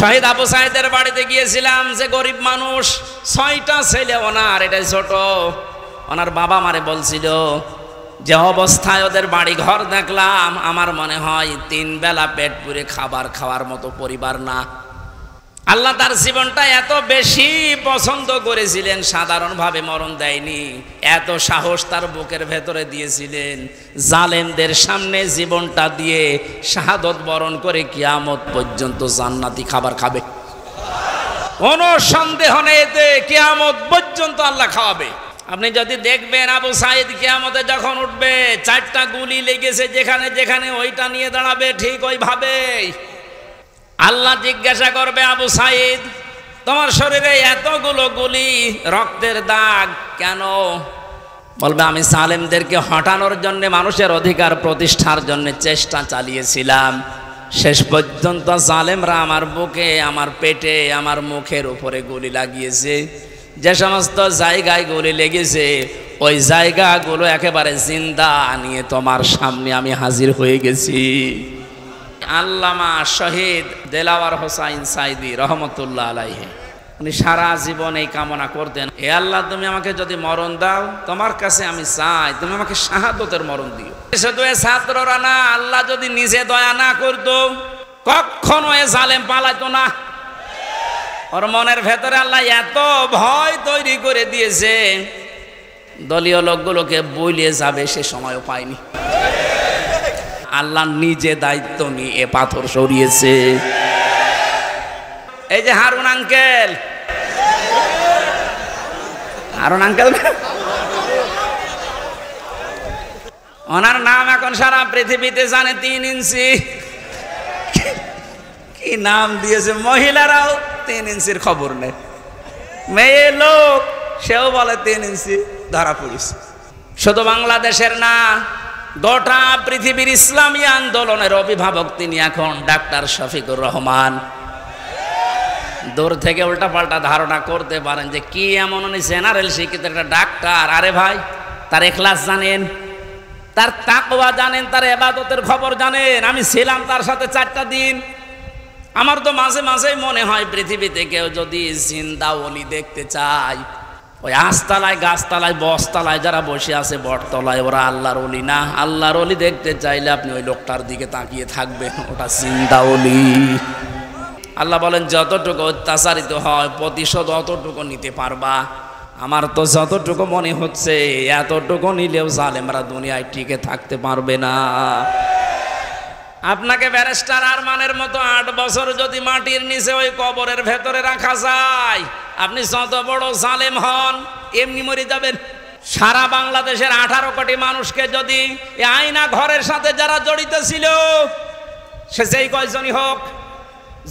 শহীদ আবু সাইদের বাড়িতে গিয়েছিলাম, যে গরিব মানুষ, 6টা ছেলে ওনার, এটাই ছোট। ওনার বাবা মারে বলছিল যে অবস্থায় ওদের বাড়ি ঘর দেখলাম, আমার মনে হয় 3 বেলা পেট পুরে খাবার খাওয়ার মতো পরিবার না। আল্লাহ তার জীবনটা এত বেশি পছন্দ করেছিলেন, সাধারণভাবে মরণ দেয়নি, এত সাহস তার বুকের ভেতরে দিয়েছিলেন, জালেমদের সামনে জীবনটা দিয়ে শাহাদত বরণ করে কিয়ামত পর্যন্ত জান্নাতি খাবার খাবে। কোনো সন্দেহ নেই এতে, কিয়ামত পর্যন্ত আল্লাহ খাওয়াবে। আপনি যদি দেখবেন আবু সাইদ কিয়ামতে যখন উঠবে, 4টা গুলি লেগেছে যেখানে যেখানে, ওইটা নিয়ে দাঁড়াবে ঠিক ওইভাবে। আল্লাহ জিজ্ঞাসা করবে, আবু সাইদ তোমার শরীরে এতগুলো গুলি, রক্তের দাগ কেন? বলবে আমি জালেমদেরকে হটানোর জন্য, মানুষের অধিকার প্রতিষ্ঠার জন্য চেষ্টা চালিয়েছিলাম। শেষ পর্যন্ত জালেমরা আমার বুকে, আমার পেটে, আমার মুখের উপরে গুলি লাগিয়েছে। যে সমস্ত জায়গায় গুলি লেগেছে ওই জায়গাগুলো একেবারে জিন্দা নিয়ে তোমার সামনে আমি হাজির হয়ে গেছি। আল্লামা শহীদ দেলাওয়ার হোসাইন সাইদি রহমতুল্লাহ আলাইহি, উনি সারা জীবন এই কামনা করতেন, হে আল্লাহ তুমি আমাকে যদি মরণ দাও, তোমার কাছে আমি চাই তুমি আমাকে শাহাদতের মরণ দিও। শুধু এ ছাত্ররা না, আল্লাহ যদি নিজে দয়া না করতো কখনো এ জালেম পালাইতো না। ওর মনের ভেতরে আল্লাহ এত ভয় তৈরি করে দিয়েছে, দলীয় লোকগুলোকে বইলে যাবে সে সময়ও পায়নি। আল্লাহ নিজে দায়িত্ব নিয়ে এ পাথর সরিয়েছে। এই যে হারুন আঙ্কেল, ওনার নাম এখন সারা পৃথিবীতে জানে, 3 ইঞ্চি। কি নাম দিয়েছে, মহিলারাও 3 ইঞ্চির খবর নেই, মেয়ে লোক সেও বলে 3 ইঞ্চি, ধরা পড়েছে। শুধু বাংলাদেশের না, গোটা পৃথিবীর ইসলামী আন্দোলনের অভিভাবক তিনি এখন ডাক্তার শফিকুর রহমান। দূর থেকে উল্টাপাল্টা ধারণা করতে পারেন যে কি এমন উনি জেনারেল শিক্ষিত একটা ডাক্তার। আরে ভাই, তার ইখলাস জানেন, তার তাকওয়া জানেন, তার ইবাদতের খবর জানেন। আমি ছিলাম তার সাথে 4টা দিন। আমার তো মাঝে মাঝেই মনে হয় পৃথিবীতে কেউ যদি জিন্দা ওলি দেখতে চায়, ওই আস্তালায়, গাছতলায়, বসতলায় যারা বসে আছে বটতলায়, ওরা আল্লাহর ওলি না। আল্লাহর ওলি দেখতে চাইলে আপনি ওই লোকটার দিকে তাকিয়ে থাকবেন, ওটা জিন্দা ওলি। আল্লাহ বলেন যতটুকু অত্যাচারিত হয় প্রতিশোধ অতটুকু নিতে পারবা। আমার তো যতটুকু মনে হচ্ছে এতটুকু নিলেও জালেমরা দুনিয়ায় টিকে থাকতে পারবে না। আপনাকে ব্যারিস্টার আরমানের মতো 8 বছর যদি মাটির নিচে ওই কবরের ভেতরে রাখা যায়, আপনি যত বড় জালেম হন এমনি মরে যাবেন। সারা বাংলাদেশের 18 কোটি মানুষকে যদি এই আয়না ঘরের সাথে যারা জড়িত ছিল, সে যেই কয়জনই হোক,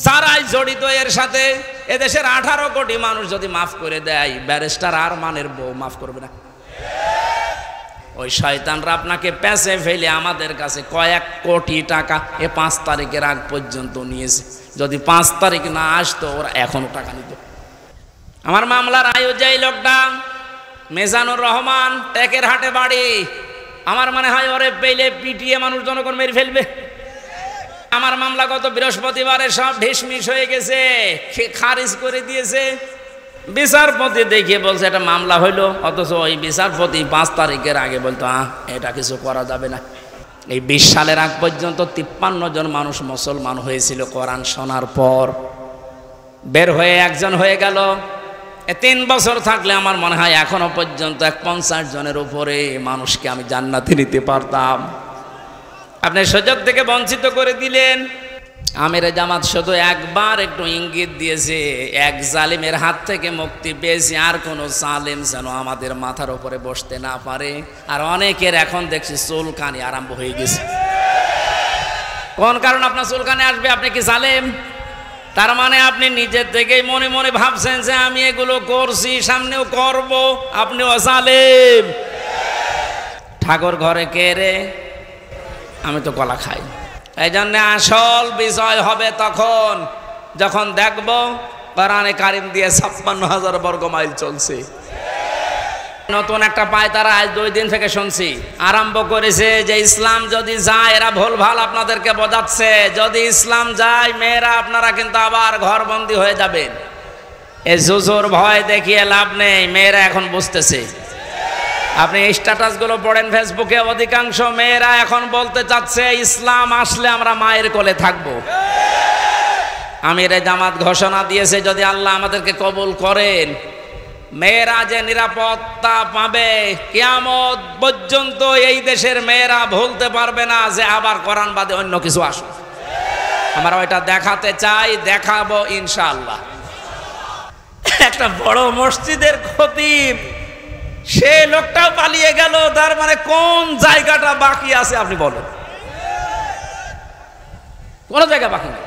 যারাই জড়িত এর সাথে, এদেশের 18 কোটি মানুষ যদি মাফ করে দেয়, ব্যারিস্টার আরমানের বউ মাফ করবে না। ওই শয়তানরা আপনাকে পেঁচে ফেলে আমাদের কাছে কয়েক কোটি টাকা এ 5 তারিখের আগ পর্যন্ত নিয়েছে। যদি 5 তারিখ না আসতো ওরা এখনো টাকা নিত। আমার মামলার আয়োজক লোকটা মেজানুর রহমান, টেকের হাটে বাড়ি। আমার মনে হয় ওরে পেলে পিটিয়ে মানুষ জনগণ মেরে ফেলবে। আমার মামলা গত বৃহস্পতিবারে সব ঢিসমিস হয়ে গেছে, খারিজ করে দিয়েছে। বিচারপতি দেখিয়ে বলছে এটা মামলা হইলো, অথচ ওই বিচারপতি 5 তারিখের আগে বলতো এটা কিছু করা যাবে না। এই 20 সালের আগ পর্যন্ত 53 জন মানুষ মুসলমান হয়েছিল কোরআন শোনার পর। বের হয়ে একজন হয়ে গেল। 3 বছর থাকলে আমার মনে হয় এখনো পর্যন্ত 50 জনের উপরে মানুষকে আমি জান্নাতে নিতে পারতাম। আপনি সুযোগ থেকে বঞ্চিত করে দিলেন। আমিরে জামাত শুধু একবার একটু ইঙ্গিত দিয়েছে, এক জালিমের হাত থেকে মুক্তি পেয়েছি, আর কোনো জালিম যেন আমাদের মাথার উপরে বসতে না পারে। আর অনেকের এখন দেখছি চুলকানি আরম্ভ হয়ে গেছে। কোন কারণ আপনার চুলকানি আসবে? আপনি কি জালেম? তার মানে আপনি নিজের থেকেই মনে মনে ভাবছেন যে আমি এগুলো করছি, সামনেও করব। আপনিও জালেম। ঠাকুর ঘরে কে রে? আমি তো কলা খাই। এই জন্য আসল বিজয় হবে তখন যখন দেখব কোরআনে কারিম দিয়ে 56,000 বর্গ মাইল চলছে। নতুন একটা পায়তারা আজ 2 দিন থেকে শুনছি আরম্ভ করেছে যে ইসলাম যদি যায়, এরা ভুলভাল আপনাদেরকে বোঝাচ্ছে, যদি ইসলাম যায় মেয়েরা আপনারা কিন্তু আবার ঘরবন্দি হয়ে যাবেন। এই জুজুর ভয় দেখিয়ে লাভ নেই, মেয়েরা এখন বুঝতেছে। আপনি স্ট্যাটাসগুলো পড়েন ফেসবুকে, অধিকাংশ মেয়েরা এখন বলতে চাচ্ছে ইসলাম আসলে আমরা মায়ের কোলে থাকবো। আমিরে জামাত ঘোষণা দিয়েছে যদি আল্লাহ আমাদেরকে কবুল করেন, মেয়েরা যে নিরাপত্তা পাবে কিয়ামত পর্যন্ত এই দেশের মেয়েরা ভুলতে পারবে না যে আবার কোরআন বাদে অন্য কিছু আসুক। আমরা ওইটা দেখাতে চাই, দেখাবো ইনশাআল্লাহ। একটা বড় মসজিদের খতিব, সে লোকটাও পালিয়ে গেল, তার মানে কোন জায়গাটা বাকি আছে আপনি বলেন? কোন জায়গা বাকি নেই।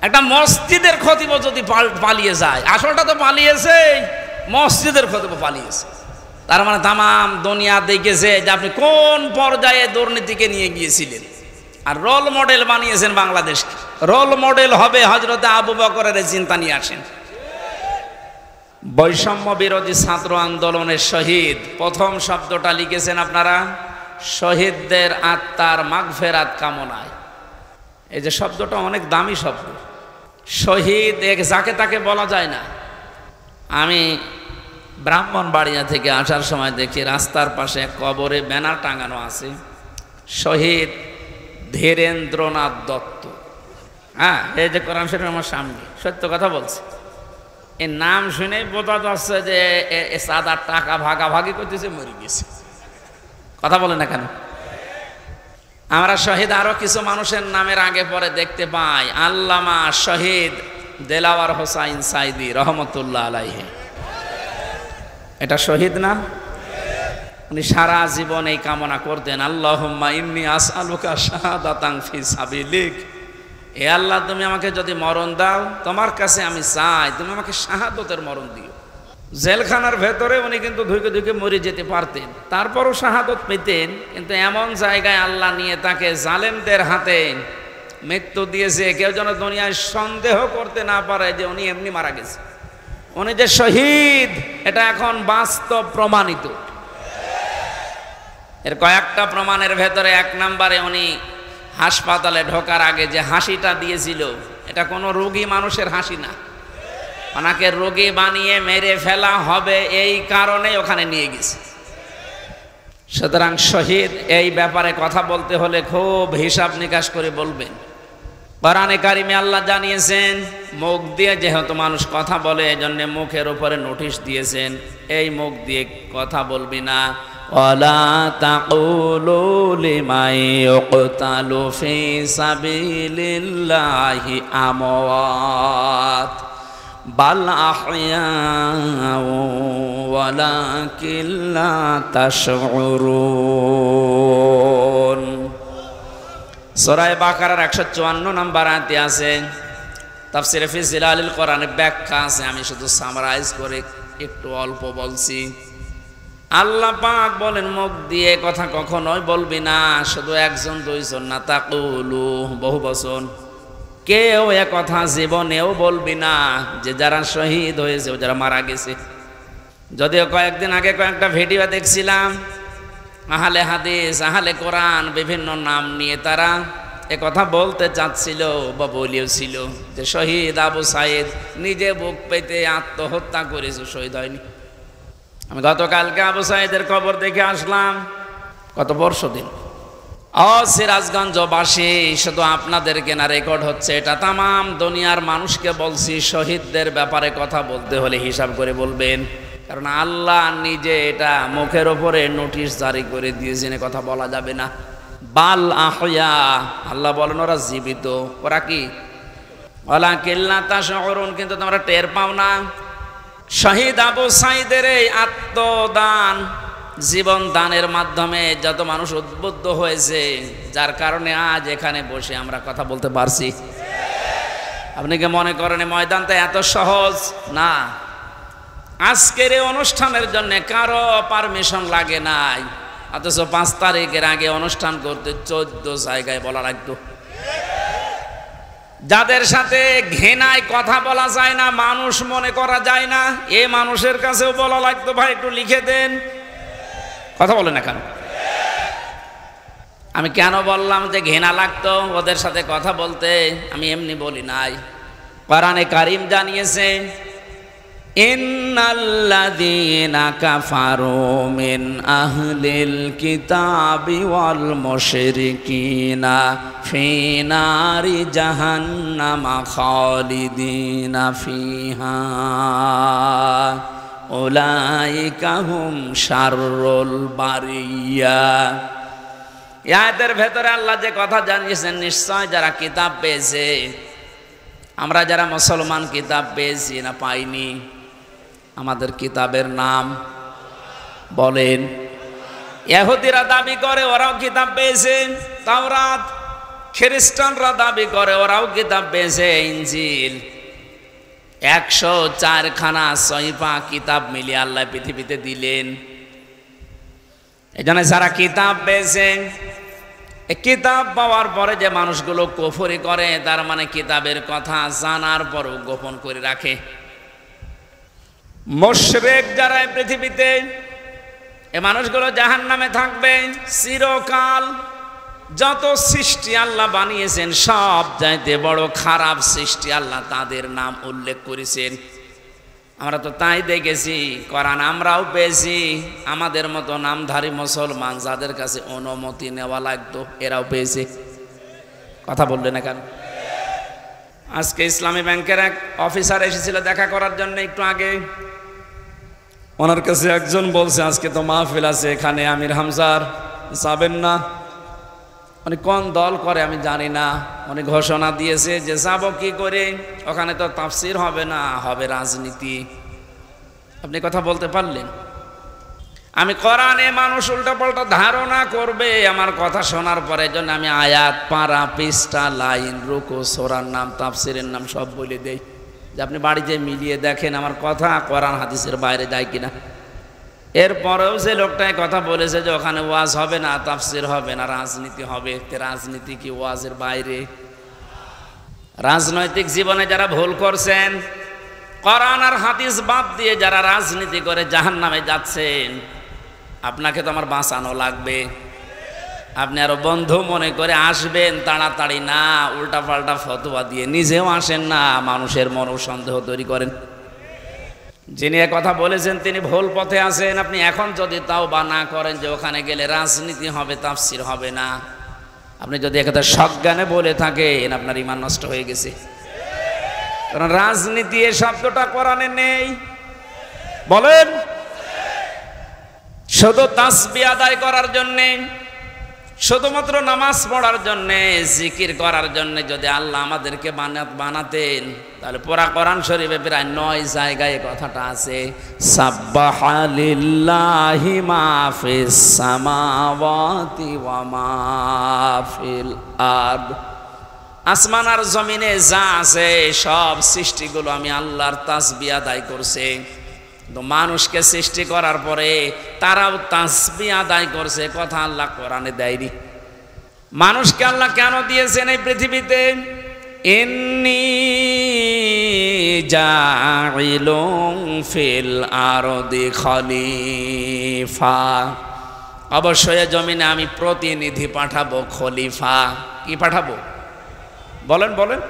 একটা মসজিদের খতিব যদি পালিয়ে যায়, আসলটা তো পালিয়েছে, মসজিদের খতিব পালিয়েছে, তার মানে তামাম দুনিয়া দেখেছে যে আপনি কোন পর্যায়ে দুর্নীতিকে নিয়ে গিয়েছিলেন, আর রোল মডেল বানিয়েছেন বাংলাদেশকে। রোল মডেল হবে হযরতে আবু বকরের চিন্তা নিয়ে আসেন। বৈষম্য বিরোধী ছাত্র আন্দোলনের শহীদ, প্রথম শব্দটা লিখেছেন আপনারা শহীদদের আত্মার মাগফিরাত কামনায়। এই যে শব্দটা অনেক দামি শব্দ। শহীদ যাকে তাকে বলা যায় না। আমি ব্রাহ্মণবাড়িয়া থেকে আসার সময় দেখি রাস্তার পাশে এক কবরে ব্যানার টাঙানো আছে, শহীদ ধীরেন্দ্রনাথ দত্ত। হ্যাঁ, এই যে কোরআন শরীফ আমার সামনে, সত্য কথা বলছে। এর নাম শুনে বোঝা যাচ্ছে যে সাদার টাকা ভাগাভাগি করতেছে, মরে গেছে। কথা বলে না কেন? আমরা শহীদ আরো কিছু মানুষের নামের আগে পরে দেখতে পাই। আল্লামা শহীদ দেলাওয়ার হোসাইন সাইদি রহমতুল্লাহ আলাইহি, এটা শহীদ না? উনি সারা জীবন এই কামনা করতেন, আল্লাহুম্মা ইন্নী আসআলুকা শাহাদাতান ফি সাবিলিক। এ আল্লাহ, তুমি আমাকে যদি মরণ দাও, তোমার কাছে আমি চাই তুমি আমাকে শাহাদতের মরণ দিও। জেলখানার ভেতরে উনি কিন্তু ধুকে ধুকে মরে যেতে পারতেন, তারপরও শাহাদত পেতেন। কিন্তু এমন জায়গায় আল্লাহ নিয়ে তাকে জালেমদের হাতে মৃত্যু দিয়েছে, কেউ যেন দুনিয়ায় সন্দেহ করতে না পারে যে উনি এমনি মারা গেছে। উনি যে শহীদ এটা এখন বাস্তব প্রমাণিত। এর কয়েকটা প্রমাণের ভেতরে 1 নম্বরে উনি হাসপাতালে ঢোকার আগে যে হাসিটা দিয়েছিল, এটা কোনো রোগী মানুষের হাসি না। ওনাকে রোগী বানিয়ে মেরে ফেলা হবে এই কারণে ওখানে নিয়ে গেছে। সুতরাং শহীদ এই ব্যাপারে কথা বলতে হলে খুব হিসাব নিকাশ করে বলবেন। কোরআনে কারিমে আল্লাহ জানিয়েছেন, মুখ দিয়ে যেহেতু মানুষ কথা বলে এজন্য মুখের উপরে নোটিশ দিয়েছেন, এই মুখ দিয়ে কথা বলবি না। ওয়ালা তাকুলু লিমান ইউকতালু ফি সাবিলিল্লাহি আমওয়াত বাল আহইয়াউ ওয়ালাকিন লা তাশউরুন। সূরা বাকারার 154 নম্বর আয়াতে আছে, তাফসীরে ফি জিলালিল কোরআনে ব্যাখ্যা আছে, আমি শুধু সামারাইজ করে একটু অল্প বলছি। আল্লাহ পাক বলেন মুখ দিয়ে কথা কখনোই বলবি না, শুধু 1 2 জন না, তাকুলু বহু বচন। কেউ এ কথা জীবনেও বলবি না যে যারা শহীদ হয়েছে, যারা মারা গেছে। যদিও কয়েকদিন আগে কয়েকটা ভিডিও দেখছিলাম, আহলে হাদিস, আহলে কোরআন বিভিন্ন নাম নিয়ে তারা এ কথা বলতে চাচ্ছিল বা বলিয়েছিল যে শহীদ আবু সাইদ নিজে বুক পেতে আত্মহত্যা করেছে, শহীদ হয়নি। আমি গতকালকে আবু সাইদের খবর দেখে আসলাম, কত বর্ষ দিন। সিরাজগঞ্জবাসী, শুধু আপনাদেরকে না, রেকর্ড হচ্ছে এটা, তামাম দুনিয়ার মানুষকে বলছি, শহীদদের ব্যাপারে কথা বলতে হলে হিসাব করে বলবেন, কারণ আল্লাহ নিজে এটা মুখের ওপরে নোটিশ জারি করে দিয়েছেন, কথা বলা যাবে না। বাল আহইয়া, আল্লাহ বলেন ওরা জীবিত, ওরা কি ওয়ালাকিন লা তাশউরুন, কিন্তু তোমরা টের পাও না। শহীদ আবু সাইদের এই আত্মদান, জীবন দানের মাধ্যমে যত মানুষ উদ্বুদ্ধ হয়েছে, যার কারণে আজ এখানে বসে আমরা কথা বলতে পারছি। আপনি কি মনে করেন ময়দানটা এত সহজ না? আজকের এই অনুষ্ঠানের জন্য কারো পারমিশন লাগে নাই, অথচ 5 তারিখের আগে অনুষ্ঠান করতে 14 জায়গায় বলা লাগতো। যাদের সাথে ঘৃণায় কথা বলা যায় না, মানুষ মনে করা যায় না, এ মানুষের কাছেও বলা লাগতো ভাই একটু লিখে দেন। কথা বলে না কেন? আমি কেন বললাম যে ঘৃণা লাগতো ওদের সাথে কথা বলতে? আমি এমনি বলি নাই, কোরআনে কারীম জানিয়েছে ইন্নাল্লাযীনা কাফারু মিন আহলিল কিতাবি ওয়াল মুশরিকিনা ফি নারি জাহান্নামা খালিদিনা ফিহা উলাইকা হুম শাররুল বারিয়া। এই আয়াতের ভেতরে আল্লাহ যে কথা জানিয়েছেন, নিশ্চয় যারা কিতাব পেয়েছে, আমরা যারা মুসলমান কিতাব পেয়েছি না পাইনি? আমাদের কিতাবের নাম বলেন। ইহুদিরা দাবি করে ওরাও কিতাব পেয়েছে তাওরাত, খ্রিস্টানরা দাবি করে ওরাও কিতাব পেয়েছে ইনজিল। 104 খানা সহিফা কিতাব মিলিয়ে আল্লাহ পৃথিবীতে দিলেন। এই জন্য যারা কিতাব পেয়েছে, কিতাব পাওয়ার পরে যে মানুষগুলো কুফরি করে, তার মানে কিতাবের কথা জানার পরও গোপন করে রাখে। মুশরিক যারা পৃথিবীতে, এই মানুষগুলো জাহান্নামে থাকবে চিরকাল। যত সৃষ্টি আল্লাহ বানিয়েছেন সব চাইতে বড় খারাপ সৃষ্টি আল্লাহ তাদের নাম উল্লেখ করেছেন। আমরা তো তাই দেখেছি, কোরআন আমরাও পেয়েছি। আমাদের মতো নামধারী মুসলমান যাদের কাছে অনুমতি নেওয়া লাগতো, এরাও পেয়েছে। কথা বললে না কেন? আজকে ইসলামী ব্যাংকের এক অফিসার এসেছিল দেখা করার জন্য একটু আগে। ওনার কাছে একজন বলছে আজকে তো মাহফিল আছে এখানে আমির হামজার, যাবেন না? উনি কোন দল করে আমি জানি না, উনি ঘোষণা দিয়েছে যে যাব কি করে, ওখানে তো তাফসির হবে না, হবে রাজনীতি। আপনি কথা বলতে পারলেন? আমি কোরআনে মানুষ উল্টাপাল্টা ধারণা করবে আমার কথা শোনার পরে, জন্য আমি আয়াত, পারা, পৃষ্ঠা, লাইন, রুকু, সূরার নাম, তাফসিরের নাম সব বলে দেই, যে আপনি বাড়িতে মিলিয়ে দেখেন আমার কথা কোরআন হাদিসের বাইরে যায় কিনা। এরপরেও যে লোকটাই কথা বলেছে যে ওখানে ওয়াজ হবে না, তাফসির হবে না, রাজনীতি হবে, রাজনীতি কি ওয়াজের বাইরে? রাজনৈতিক জীবনে যারা ভুল করছেন, কোরআন আর হাদিস বাদ দিয়ে যারা রাজনীতি করে জাহান্নামে যাচ্ছেন, আপনাকে তো আমার বাঁচানো লাগবে। আপনি আরো বন্ধু মনে করে আসবেন তাড়াতাড়ি না, উল্টাপাল্টা ফতোয়া দিয়ে নিজেও আসেন না, মানুষের মনও সন্দেহ তৈরি করেন। যিনি কথা বলেছেন তিনি ভুল পথে আছেন। আপনি এখন যদি তাওবা না করেন যে ওখানে গেলে রাজনীতি হবে, তাফসির হবে না, আপনি যদি একথা সজ্ঞানে বলে থাকেন, আপনার ঈমান নষ্ট হয়ে গেছে। কারণ রাজনীতি এই শব্দটা কোরআনে নেই। বলেন, শুধু তাসবিহ আদায় করার জন্যে, শুধুমাত্র নামাজ পড়ার জন্যে, জিকির করার জন্যে যদি আল্লাহ আমাদেরকে বানাতেন, তাহলে পুরা কোরআন শরীফে প্রায় 9 জায়গায় এই কথাটা আছে, সাব্বাহা লিল্লাহি মা ফিস সামাওয়াতি ওয়া মা ফিল আরদ। আসমান আর জমিনে যা আছে সব সৃষ্টিগুলো আমি আল্লাহর তাসবিহ আদায় করছে। তো মানুষকে সৃষ্টি করার পরে তারাও তাসবিহ আদায় করছে, কথা আল্লাহ কোরআনে দেয়নি। মানুষকে আল্লাহ কেন দিয়েছেন এই পৃথিবীতে? ইন্নী জাইলুন ফিল আরদি খলিফা, অবশ্যই জমিনে আমি প্রতিনিধি পাঠাবো, খলিফা। কি পাঠাবো? বলেন বলেন।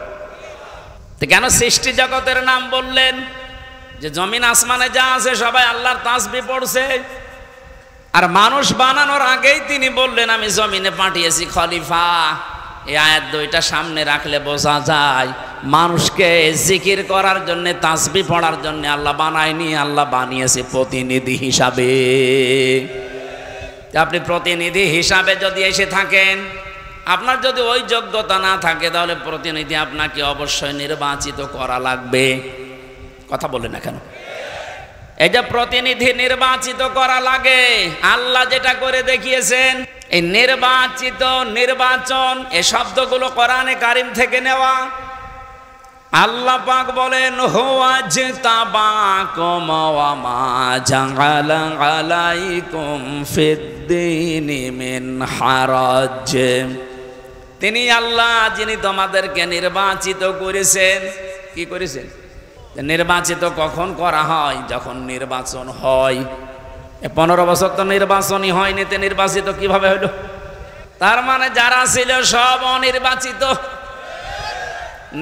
তো কেন সৃষ্টি জগতের নাম বললেন? যে জমিন আসমানে যা আছে সবাই আল্লাহর তাসবিহ পড়ছে। আর মানুষ বানানোর আগেই তিনি বললেন আমি জমিনে পাঠিয়েছি খলিফা। এই আয়াত দুইটা সামনে রাখলে বোঝা যায় মানুষকে জিকির করার জন্য, তাসবিহ পড়ার জন্য আল্লাহ বানায়নি, আল্লাহ বানিয়েছে প্রতিনিধি হিসাবে। আপনি প্রতিনিধি হিসাবে যদি এসে থাকেন, আপনার যদি ওই যোগ্যতা না থাকে, তাহলে প্রতিনিধি আপনাকে অবশ্যই নির্বাচিত করা লাগবে। কথা বলে না কেন? এই যে প্রতিনিধি নির্বাচিত করা লাগে, আল্লাহ যেটা করে দেখিয়েছেন, এই নির্বাচিত, নির্বাচন, এই শব্দগুলো কোরআনে কারিম থেকে নেওয়া। আল্লাহ পাক বলেন হুয়াজতাবাকুম ওয়া মা জাআলা আলাইকুম ফিদ্দীনি মিন হারাজ। তিনি আল্লাহ যিনি তোমাদেরকে নির্বাচিত করেছেন। কি করেছেন? নির্বাচিত কখন করা হয়? যখন নির্বাচন হয়। 15 বছর তো নির্বাচনই হয়নি, তে নির্বাচিত কিভাবে হলো? তার মানে যারা ছিল সব অনির্বাচিত।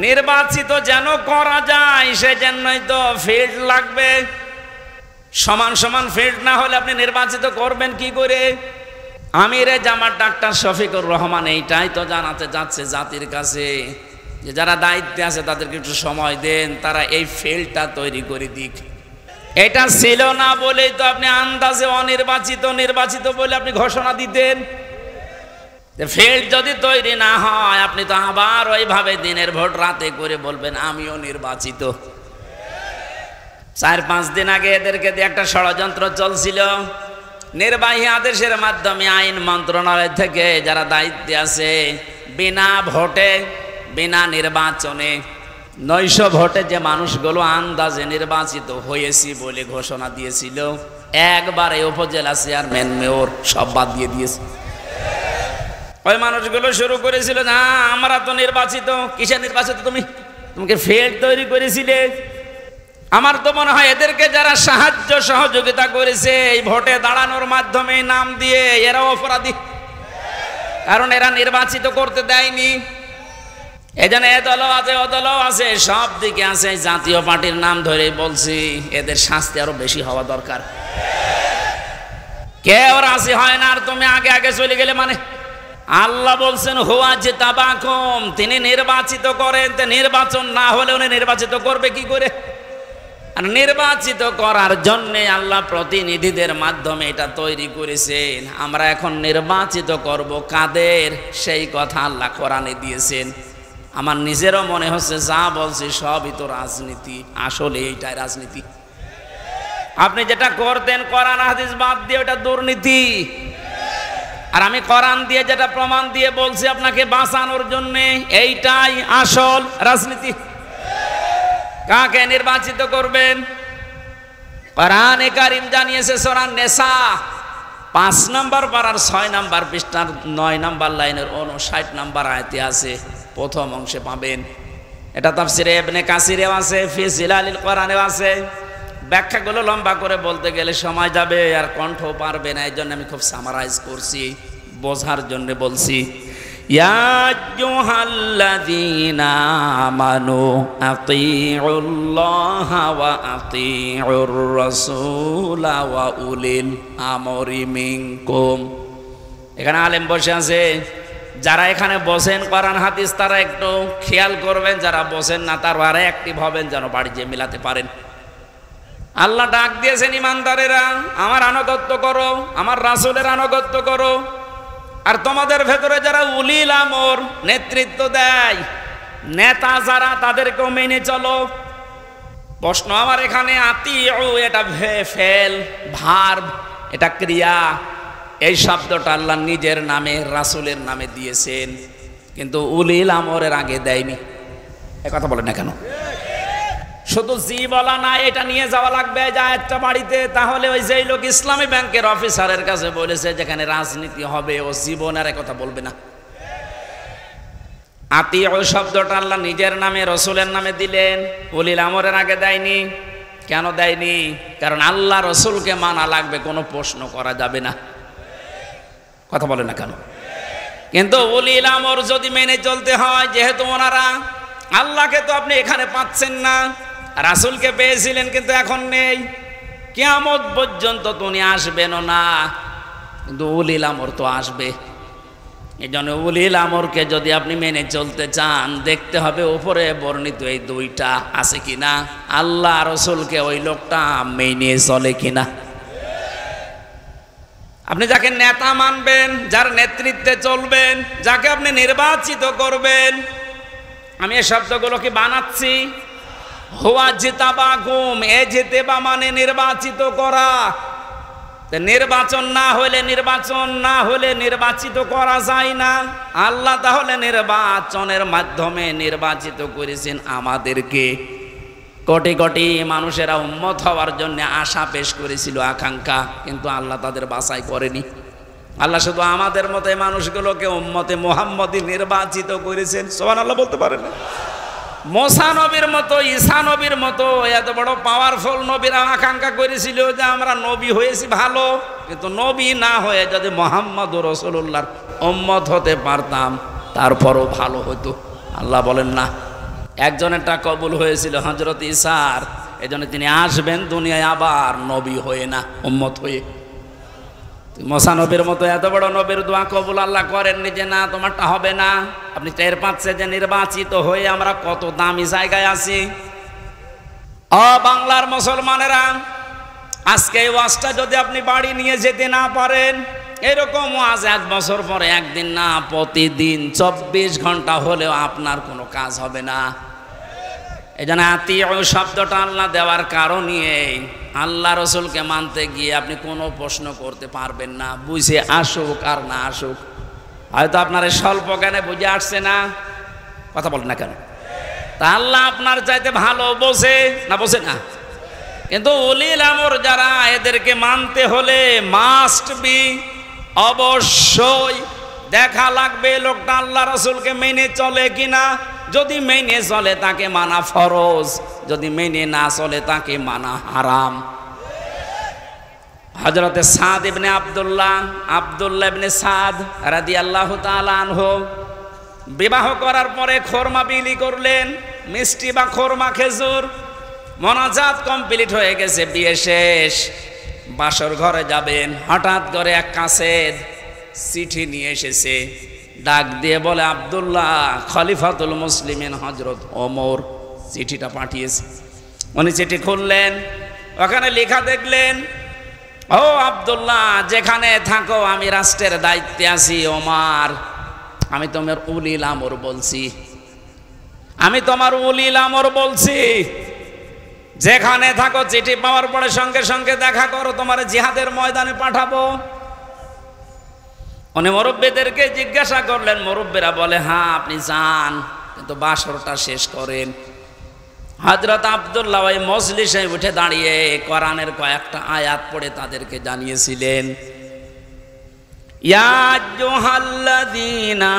নির্বাচিত যেন করা যায় সেজন্যই তো ফিল্ড লাগবে। সমান সমান ফিল্ড না হলে আপনি নির্বাচিত করবেন কি করে? আমিরে জামাত ডাক্তার শফিকুর রহমান এইটাই তো জানাতে যাচ্ছে জাতির কাছে, যে যারা দায়িত্বে আছে তাদেরকে একটু সময় দেন, তারা এই ফিল্ডটা তৈরি করে দিক। এটা ছিল না বলেই তো আপনি আন্দাজে অনির্বাচিত নির্বাচিত বলে আপনি ঘোষণা দিতেন। ফিল্ড যদি তৈরি না হয় আপনি তো আবার ওইভাবে দিনের ভোট রাতে করে বলবেন আমিও নির্বাচিত। 4-5 দিন আগে এদেরকে দিয়ে একটা ষড়যন্ত্র চলছিল। নির্বাহী আদেশের মাধ্যমে আইন মন্ত্রণালয় থেকে যারা দায়িত্বে আছে বিনা ভোটে বিনা নির্বাচনে 900 ভোটে যে মানুষগুলো আন্দাজে নির্বাচিত হয়েছি বলে ঘোষণা দিয়েছিল, একবারে উপজেলা চেয়ারম্যান মেয়র সব বাদ দিয়ে দিয়েছে। ওই মানুষগুলো শুরু করেছিল, না আমরা তো নির্বাচিত। কিসে নির্বাচিত? তোমাকে ফিল্ড তৈরি করেছিলে। আমার তো মনে হয় এদেরকে যারা সাহায্য সহযোগিতা করেছে এই ভোটে দাঁড়ানোর মাধ্যমে নাম দিয়ে, এরাও অপরাধী, কারণ এরা নির্বাচিত করতে দেয়নি। এজন্য এ দলও আছে ও দলও আছে, সব দিকে আছে। জাতীয় পার্টির নাম ধরে বলছি এদের শাস্তি আরো বেশি হওয়া দরকার। কেউ রাজি হয় না আর তুমি আগে আগে চলে গেলে মানে? আল্লাহ বলছেন হুয়া জিতাবাকুম, তিনি নির্বাচিত করেন। নির্বাচন না হলে উনি নির্বাচিত করবে কি করে? আর নির্বাচিত করার জন্যে আল্লাহ প্রতিনিধিদের মাধ্যমে এটা তৈরি করেছেন। আমরা এখন নির্বাচিত করব কাদের, সেই কথা আল্লাহ কোরআনে দিয়েছেন। আমার নিজেরও মনে হচ্ছে যা বলছি সবই তো রাজনীতি। আসলে এইটাই রাজনীতি। আপনি যেটা করতেন কোরআন হাদিস বাদ দিয়ে ওটা দুর্নীতি। আর আমি কোরআন দিয়ে যেটা প্রমাণ দিয়ে বলছি আপনাকে বাঁচানোর জন্য, এইটাই আসল রাজনীতি। কাকে নির্বাচিত করবেন? কোরআনে কারীম জানিয়েছে সূরা নিসা 5 নম্বর পারার 6 নম্বর পৃষ্ঠার 9 নম্বর লাইনের 59 নম্বর আয়াতে আছে, প্রথম অংশে পাবেন। এটা তাফসিরে ইবনে কাসিরেও আছে, ফি জিলালিল কোরআনেও আছে। ব্যাখ্যাগুলো লম্বা করে বলতে গেলে সময় যাবে আর কণ্ঠ পারবে না, এই জন্য আমি খুব সামারাইজ করছি, বোঝার জন্য বলছি। ইয়া আইয়ুহাল্লাযীনা আমানু আতিউল্লাহা ওয়া আতিউর রাসূলা ওয়া উলিল আমরি মিনকুম। এখানে আলেম বসে আছে, যারা এখানে বসেন কোরআন হাদিস তারা একটু খেয়াল করবেন, যারা বসেন না তারা আরে অ্যাক্টিভ হবেন যেন বাড়ি যেয়ে মিলাতে পারেন। আল্লাহ ডাক দিয়েছেন ইমানদারেরা আমার আনুগত্য করো, আমার রাসূলের আনুগত্য করো। আর তোমাদের ভেতরে যারা উলিল আমর নেতৃত্ব দেয়, নেতা যারা, তাদেরকেও মেনে চলো। প্রশ্ন আমার এখানে আতিউ, এটা ফেল ভার্ব, এটা ক্রিয়া। এই শব্দটা আল্লাহ নিজের নামে রাসূলের নামে দিয়েছেন, কিন্তু উলিল আমরের আগে দেয়নি। এ কথা বলেন না কেন? শুধু জি বলা না, এটা নিয়ে যাওয়া লাগবে একটা বাড়িতে। তাহলে ওই যেই লোক ইসলামী ব্যাংকের অফিসারের কাছে বলেছে যেখানে রাজনীতি হবে, ও জীবনের কথা বলবে না। আতিউ শব্দটা আল্লাহ নিজের নামে রাসূলের নামে দিলেন, উলিল আমরের আগে দেয়নি। কেন দেয়নি? কারণ আল্লাহ রাসূলকে মানা লাগবে, কোনো প্রশ্ন করা যাবে না। কথা বলে না কেন? কিন্তু উলিল আমর যদি মেনে চলতে হয়, যেহেতু ওনারা, আল্লাহকে তো আপনি এখানে পাচ্ছেন না, রাসূলকে পেয়েছিলেন কিন্তু এখন নেই, কিয়ামত পর্যন্ত তো উনি আসবেনও না, কিন্তু উলিল আমর তো আসবে। এই জন্য উলিল আমরকে যদি আপনি মেনে চলতে চান, দেখতে হবে উপরে বর্ণিত এই দুইটা আছে কিনা, আল্লাহ রাসূলকে ওই লোকটা মেনে চলে কিনা। আপনি যাকে নেতা মানবেন, যার নেতৃত্বে চলবেন, যাকে আপনি নির্বাচিত করবেন, আমি এই শব্দগুলো কি বানাচ্ছি? হুয়া জিতাবাকুম, এ জিতেবা মানে নির্বাচিত করা। নির্বাচন না হলে নির্বাচিত করা যায় না। আল্লাহ তাহলে নির্বাচনের মাধ্যমে নির্বাচিত করেছেন আমাদেরকে। কোটি কোটি মানুষেরা উম্মত হওয়ার জন্য আশা পেশ করেছিল, আকাঙ্ক্ষা, কিন্তু আল্লাহ তাদের বাছাই করেনি। আল্লাহ শুধু আমাদের মতো এই মানুষগুলোকে উম্মতে মুহাম্মদী নির্বাচিত করেছেন। সুবহানাল্লাহ বলতে পারেন না? মুসা নবীর মতো, ঈসা নবীর মতো এত বড় পাওয়ারফুল নবীরা আকাঙ্ক্ষা করেছিল যে আমরা নবী হয়েছি ভালো, কিন্তু নবী না হয়ে যদি মুহাম্মদুর রাসূলুল্লাহর উম্মত হতে পারতাম তারপরও ভালো হতো। আল্লাহ বলেন না, একজনেরটা কবুল হয়েছিল হযরত ঈসার, এজন্য তিনি আসবেন দুনিয়ায় আবার নবী হয়ে না, উম্মত হয়ে। মুসা নবীর মতো এত বড় নবীর দোয়া কবুল আল্লাহ করেননি যে না তোমারটা হবে না। আপনি টের পাচ্ছেন যে নির্বাচিত হয়ে আমরা কত দামি জায়গায় আছি। বাংলার মুসলমানেরা, আজকে এই ওয়াজটা যদি আপনি বাড়ি নিয়ে যেতে না পারেন, এরকম ওয়াজ 1 বছর পরে একদিন না, প্রতিদিন 24 ঘন্টা হলেও আপনার কোনো কাজ হবে না। এই জন্য আতিউ শব্দটা আল্লাহ দেওয়ার কারণে আল্লাহ রসুলকে মানতে গিয়ে আপনি কোনো প্রশ্ন করতে পারবেন না, বুঝে আসুক আর না আসুক। হয়তো আপনার স্বল্প জ্ঞানে বুঝে আসছে না, কথা বলেন না কেন? তা আল্লাহ আপনার চাইতে ভালো বোঝে না, বোঝে না? কিন্তু উলিল আমর যারা, এদেরকে মানতে হলে মাস্ট বি, অবশ্যই দেখা লাগবে লোকটা আল্লাহ রসুলকে মেনে চলে কিনা। যদি মেনে চলে তাকে মানা ফরজ, যদি মেনে না চলে তাকে মানা হারাম। হযরতে সাদ ইবনে আব্দুল্লাহ ইবনে সাদ রাদিয়াল্লাহু তাআলা আনহু বিবাহ করার পরে খোরমা বিলি করলেন, মিষ্টি বা খোরমা খেজুর। মোনাজাত কমপ্লিট হয়ে গেছে, বিয়ে শেষ, বাসর ঘরে যাবেন। হঠাৎ করে এক কাসেদ চিঠি নিয়ে এসেছে, ডাক দিয়ে বলে আব্দুল্লাহ খলিফাতুল মুসলিমিন হযরত ওমর চিঠিটা পাঠিয়েছে। উনি চিঠি খুললেন, ওখানে লেখা দেখলেন, ও আব্দুল্লাহ যেখানে থাকো আমি রাষ্ট্রের দায়িত্বে আছি। ওমর, আমি তোমার উলিল আমর বলছি, আমি তোমার উলিল আমর বলছি, যেখানে থাকো চিঠি পাওয়ার পরে সঙ্গে সঙ্গে দেখা করো, তোমার জিহাদের ময়দানে পাঠাবো। উনি মুরব্বীদেরকে জিজ্ঞাসা করলেন, মুরব্বীরা বলে হ্যাঁ আপনি যান, কিন্তু বাসরটা শেষ করেন। হযরত আব্দুল্লাহ ওই মজলিসে উঠে দাঁড়িয়ে কোরআনের কয়েকটা আয়াত পড়ে তাদেরকে জানিয়েছিলেন, ইয়া আইয়ুহাল্লাযীনা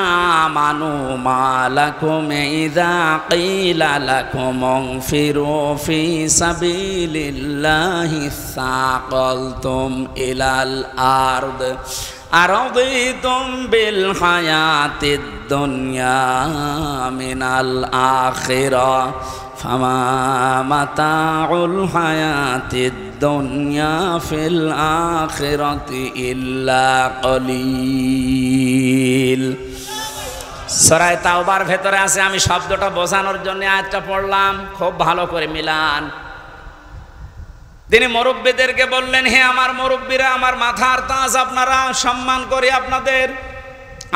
আমানু মা লাকুম ইযা ক্বিলা লাকুম ইনফিরু ফি সাবিলিল্লাহি সাকালতুম ইলাল আরদ আরাদিতুম বিল হায়াতিদ দুনিয়া মিনাল আখিরাহ ফামা মাতাউল হায়াতিদ দুনিয়া ফিল আখিরাতি ইল্লা কলিল। সূরা তাওবার ভেতরে আছে, আমি শব্দটা বোঝানোর জন্য আয়াতটা পড়লাম, খুব ভালো করে মিলান। তিনি মুরব্বীদেরকে বললেন, হে আমার মুরব্বীরা, আমার মাথার তাজ, আপনারা সম্মান করে আপনাদের।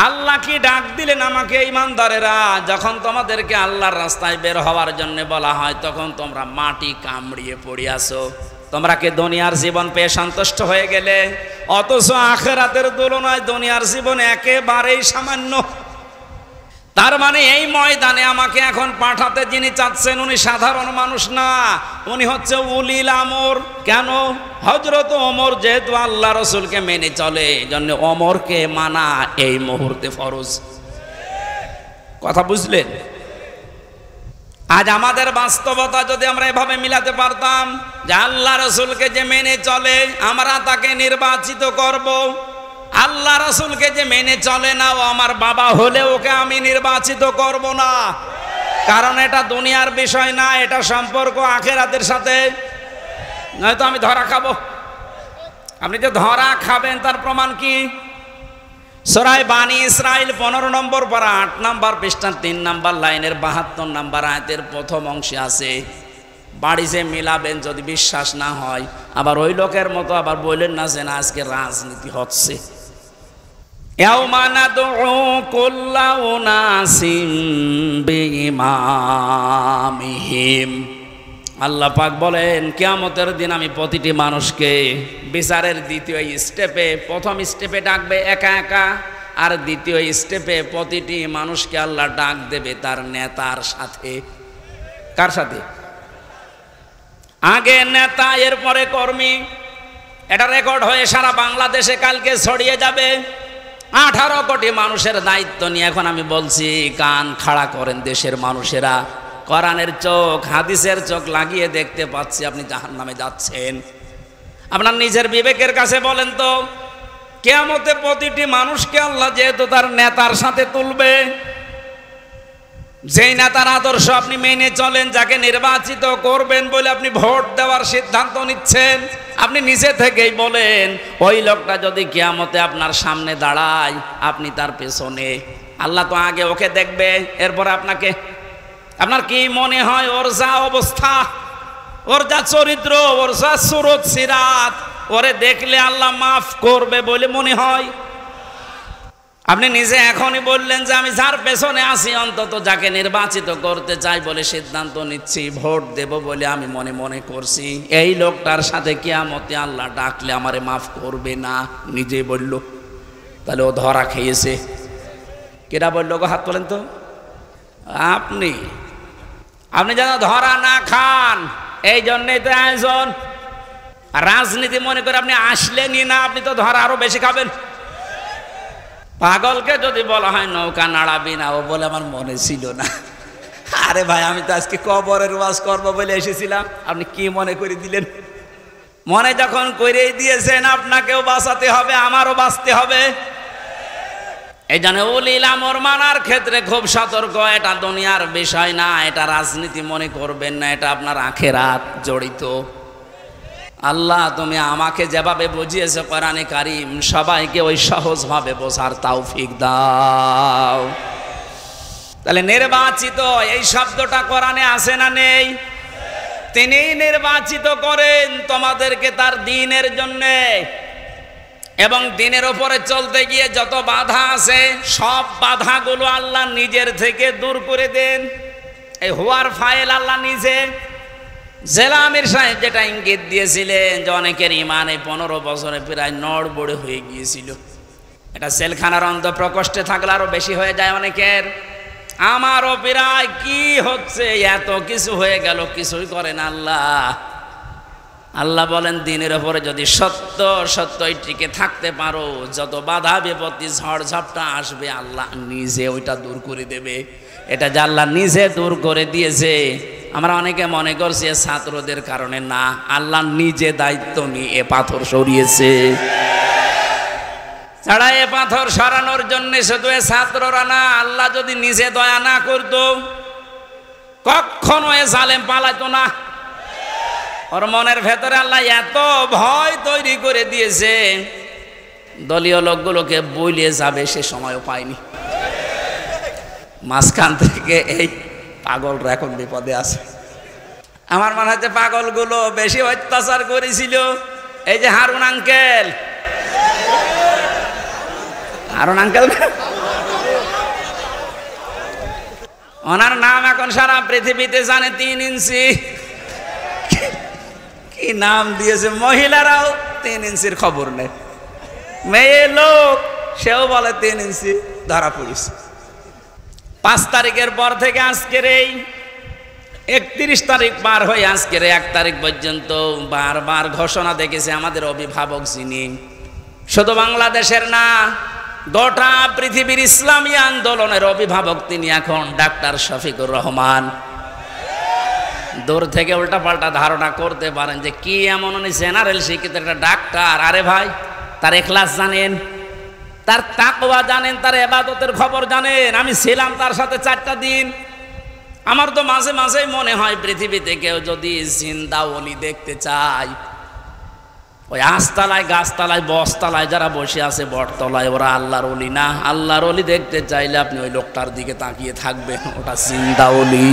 আল্লাহ কি ডাক দিলেন আমাকে, ঈমানদারেরা, যখন তোমাদেরকে আল্লাহর রাস্তায় বের হওয়ার জন্য বলা হয় তখন তোমরা মাটি কামড়িয়ে পড়ে আসো। তোমরা কি দুনিয়ার জীবন পেয়ে সন্তুষ্ট হয়ে গেলে? অথচ আখিরাতের তুলনায় দুনিয়ার জীবন একেবারেই সামান্য। তার মানে এই ময়দানে আমাকে এখন পাঠাতে যিনি চাচ্ছেন উনি সাধারণ মানুষ না, উনি হচ্ছে উলিল আমর। কেন? হযরত ওমর যেহেতু আল্লাহ রসুলকে মেনে চলে, এজন্য ওমরকে মানা এই মুহূর্তে ফরজ। কথা বুঝলেন? আজ আমাদের বাস্তবতা যদি আমরা এভাবে মিলাতে পারতাম যে আল্লাহ রসুলকে যে মেনে চলে আমরা তাকে নির্বাচিত করব, আল্লাহ রসুলকে যে মেনে চলে না ও আমার বাবা হলে ওকে আমি নির্বাচিত করব না, কারণ এটা দুনিয়ার বিষয় না, এটা সম্পর্ক আখিরাতের সাথে। নয়তো আমি ধরা খাবো। আপনি যে ধরা খাবেন তার প্রমাণ কি? সূরা বানী ইসরাইল 15 নম্বর পারা 8 নম্বর পৃষ্ঠা 3 নম্বর লাইনের 72 নম্বর আয়াতের প্রথম অংশে আছে। বাড়িতে মিলাবেন যদি বিশ্বাস না হয়। আবার ওই লোকের মতো আবার বললেন না যে না আজকে রাজনীতি হচ্ছে। ইয়াউমা নাদউ কুল্লা উনাসিম বিইমামিহিম, আল্লাহ পাক বলেন কিয়ামতের দিন আমি প্রতিটি মানুষকে বিচারের দ্বিতীয় স্টেপে, প্রথম স্টেপে ডাকবে একা একা, আর দ্বিতীয় স্টেপে প্রতিটি মানুষকে আল্লাহ ডাক দেবে তার নেতার সাথে। কার সাথে? আগে নেতা, এরপরে কর্মী। এটা রেকর্ড হয়ে সারা বাংলাদেশে কালকে ছড়িয়ে যাবে। 18 কোটি মানুষের দায়িত্ব নিয়ে এখন আমি বলছি, কান খাড়া করেন দেশের মানুষেরা। কোরআনের চোখ, হাদিসের চোখ লাগিয়ে দেখতে পাচ্ছি আপনি জাহান্নামে যাচ্ছেন। আপনার নিজের বিবেকের কাছে বলেন তো, কিয়ামতে প্রতিটি মানুষকে আল্লাহ যেহেতু তার নেতার সাথে তুলবে, যেই নেতার আদর্শ আপনি মেনে চলেন, যাকে নির্বাচিত করবেন বলে আপনি ভোট দেওয়ার সিদ্ধান্ত নিচ্ছেন, আপনি নিজে থেকেই বলেন ওই লোকটা যদি কিয়ামতে আপনার সামনে দাঁড়ায়, আপনি তার পেছনে, আল্লাহ তো আগে ওকে দেখবে, এরপর আপনাকে। আপনার কি মনে হয় ওর যা অবস্থা, ওর যা চরিত্র, ওর যা সুরত সিরাত, ওরে দেখলে আল্লাহ মাফ করবে বলে মনে হয়? আপনি নিজে এখনই বললেন যে আমি যার পেছনে আছি, অন্তত যাকে নির্বাচিত করতে চাই বলে সিদ্ধান্ত নিচ্ছি, ভোট দেব বলে আমি মনে মনে করছি, এই লোকটার সাথে কিয়ামতে আল্লাহ ডাকলে আমারে মাফ করবে না, নিজে বলল। তাহলে ও ধরা খেয়েছে। কেটা বললো গো, হাত তোলেন তো। আপনি যেন ধরা না খান, এই জন্যই তো আয়োজন। রাজনীতি মনে করে আপনি আসলেনই না, আপনি তো ধরা আরো বেশি খাবেন। পাগলকে যদি বলা হয় নৌকা নাড়াবি না, ও বলে আমার মনে ছিল না। আরে ভাই, আমি তো আজকে কবরের ওয়াজ করবো বলে এসেছিলাম, আপনি কি মনে করে দিলেন? মনে যখন করেই দিয়েছেন, আপনাকেও বাঁচাতে হবে, আমারও বাঁচতে হবে। এই জন্য উলিল আমর মানার ক্ষেত্রে খুব সতর্ক। এটা দুনিয়ার বিষয় না, এটা রাজনীতি মনে করবেন না, এটা আপনার আখিরাত জড়িত। আল্লাহ তুমি আমাকে যেভাবে বুঝিয়েছো কোরআনে কারীম, সবাইকে ওই সহজভাবে বোঝার তৌফিক দাও। তাহলে নির্বাচিত এই শব্দটা কোরআনে আছে না নেই? তিনি নির্বাচিত করেন তোমাদেরকে তার দ্বীনের জন্য, এবং দ্বীনের উপরে চলতে গিয়ে যত বাধা আছে সব বাধাগুলো আল্লাহ নিজের থেকে দূর করে দেন। এই হুয়ার ফাইল আল্লাহ নিজে। জেলা আমির সাহেব যেটা ইঙ্গিত দিয়েছিলেন যে অনেকের ইমান এই 15 বছরে প্রায় নড়বড়ে হয়ে গিয়েছিল, এটা সেলখানার অন্ধ প্রকোষ্ঠে থাকলে আরো বেশি হয়ে যায় অনেকের। আমারও প্রায় কি হচ্ছে, এত কিছু হয়ে গেল, কিছুই করেন আল্লাহ। আল্লাহ বলেন দ্বীনের উপরে যদি সত্যই টিকে থাকতে পারো, যত বাধা বিপত্তি ঝড় ঝাপটা আসবে আল্লাহ নিজে ওইটা দূর করে দেবে। এটা যে আল্লাহ নিজে দূর করে দিয়েছে, আমরা অনেকে মনে করছি ছাত্রদের কারণে, না, আল্লাহ নিজে দায়িত্ব নিয়ে এ পাথর সরিয়েছে। ছাড়া এ পাথর সরানোর জন্য শুধু এ ছাত্ররা না, আল্লাহ যদি নিজে দয়া না করতো কখনো এ জালেম পালাইতো না। ওর মনের ভেতরে আল্লাহ এত ভয় তৈরি করে দিয়েছে, দলীয় লোকগুলোকে বইলিয়ে যাবে সে সময়ও পায়নি। মাঝখান থেকে এই পাগলরা এখন বিপদে আছে। আমার মনে হচ্ছে পাগলগুলো বেশি অত্যাচার করেছিল এই যে হারুন আঙ্কেল। ওনার নাম এখন সারা পৃথিবীতে জানে, 3 ইঞ্চি। কি নাম দিয়েছে, মহিলারাও 3 ইঞ্চির খবর নেই। মেয়ে লোক সেও বলে 3 ইঞ্চি, ধরা পড়িস। 5 তারিখের পর থেকে আজকের এই 31 তারিখ পার হয়ে আজকের 1 তারিখ পর্যন্ত বারবার ঘোষণা দেখেছে আমাদের অভিভাবক যিনি, শুধু বাংলাদেশের না, গোটা পৃথিবীর ইসলামী আন্দোলনের অভিভাবক তিনি এখন ডাক্তার শফিকুর রহমান। দূর থেকে উল্টাপাল্টা ধারণা করতে পারেন যে কি এমন উনি জেনারেল শিক্ষিত একটা ডাক্তার। আরে ভাই, তার ইখলাস জানেন, তার তাকওয়া জানেন, তার ইবাদতের খবর জানেন। আমি ছিলাম তার সাথে 4টা দিন। আমার তো মাঝে মাঝেই মনে হয় পৃথিবীতে কেউ যদি জিন্দা ওলি দেখতে চায়, ওই আস্তালায়, গাছতলায়, বসতলায় যারা বসে আছে বটতলায়, ওরা আল্লাহর ওলি না। আল্লাহর ওলি দেখতে চাইলে আপনি ওই লোকটার দিকে তাকিয়ে থাকবেন, ওটা জিন্দা ওলি।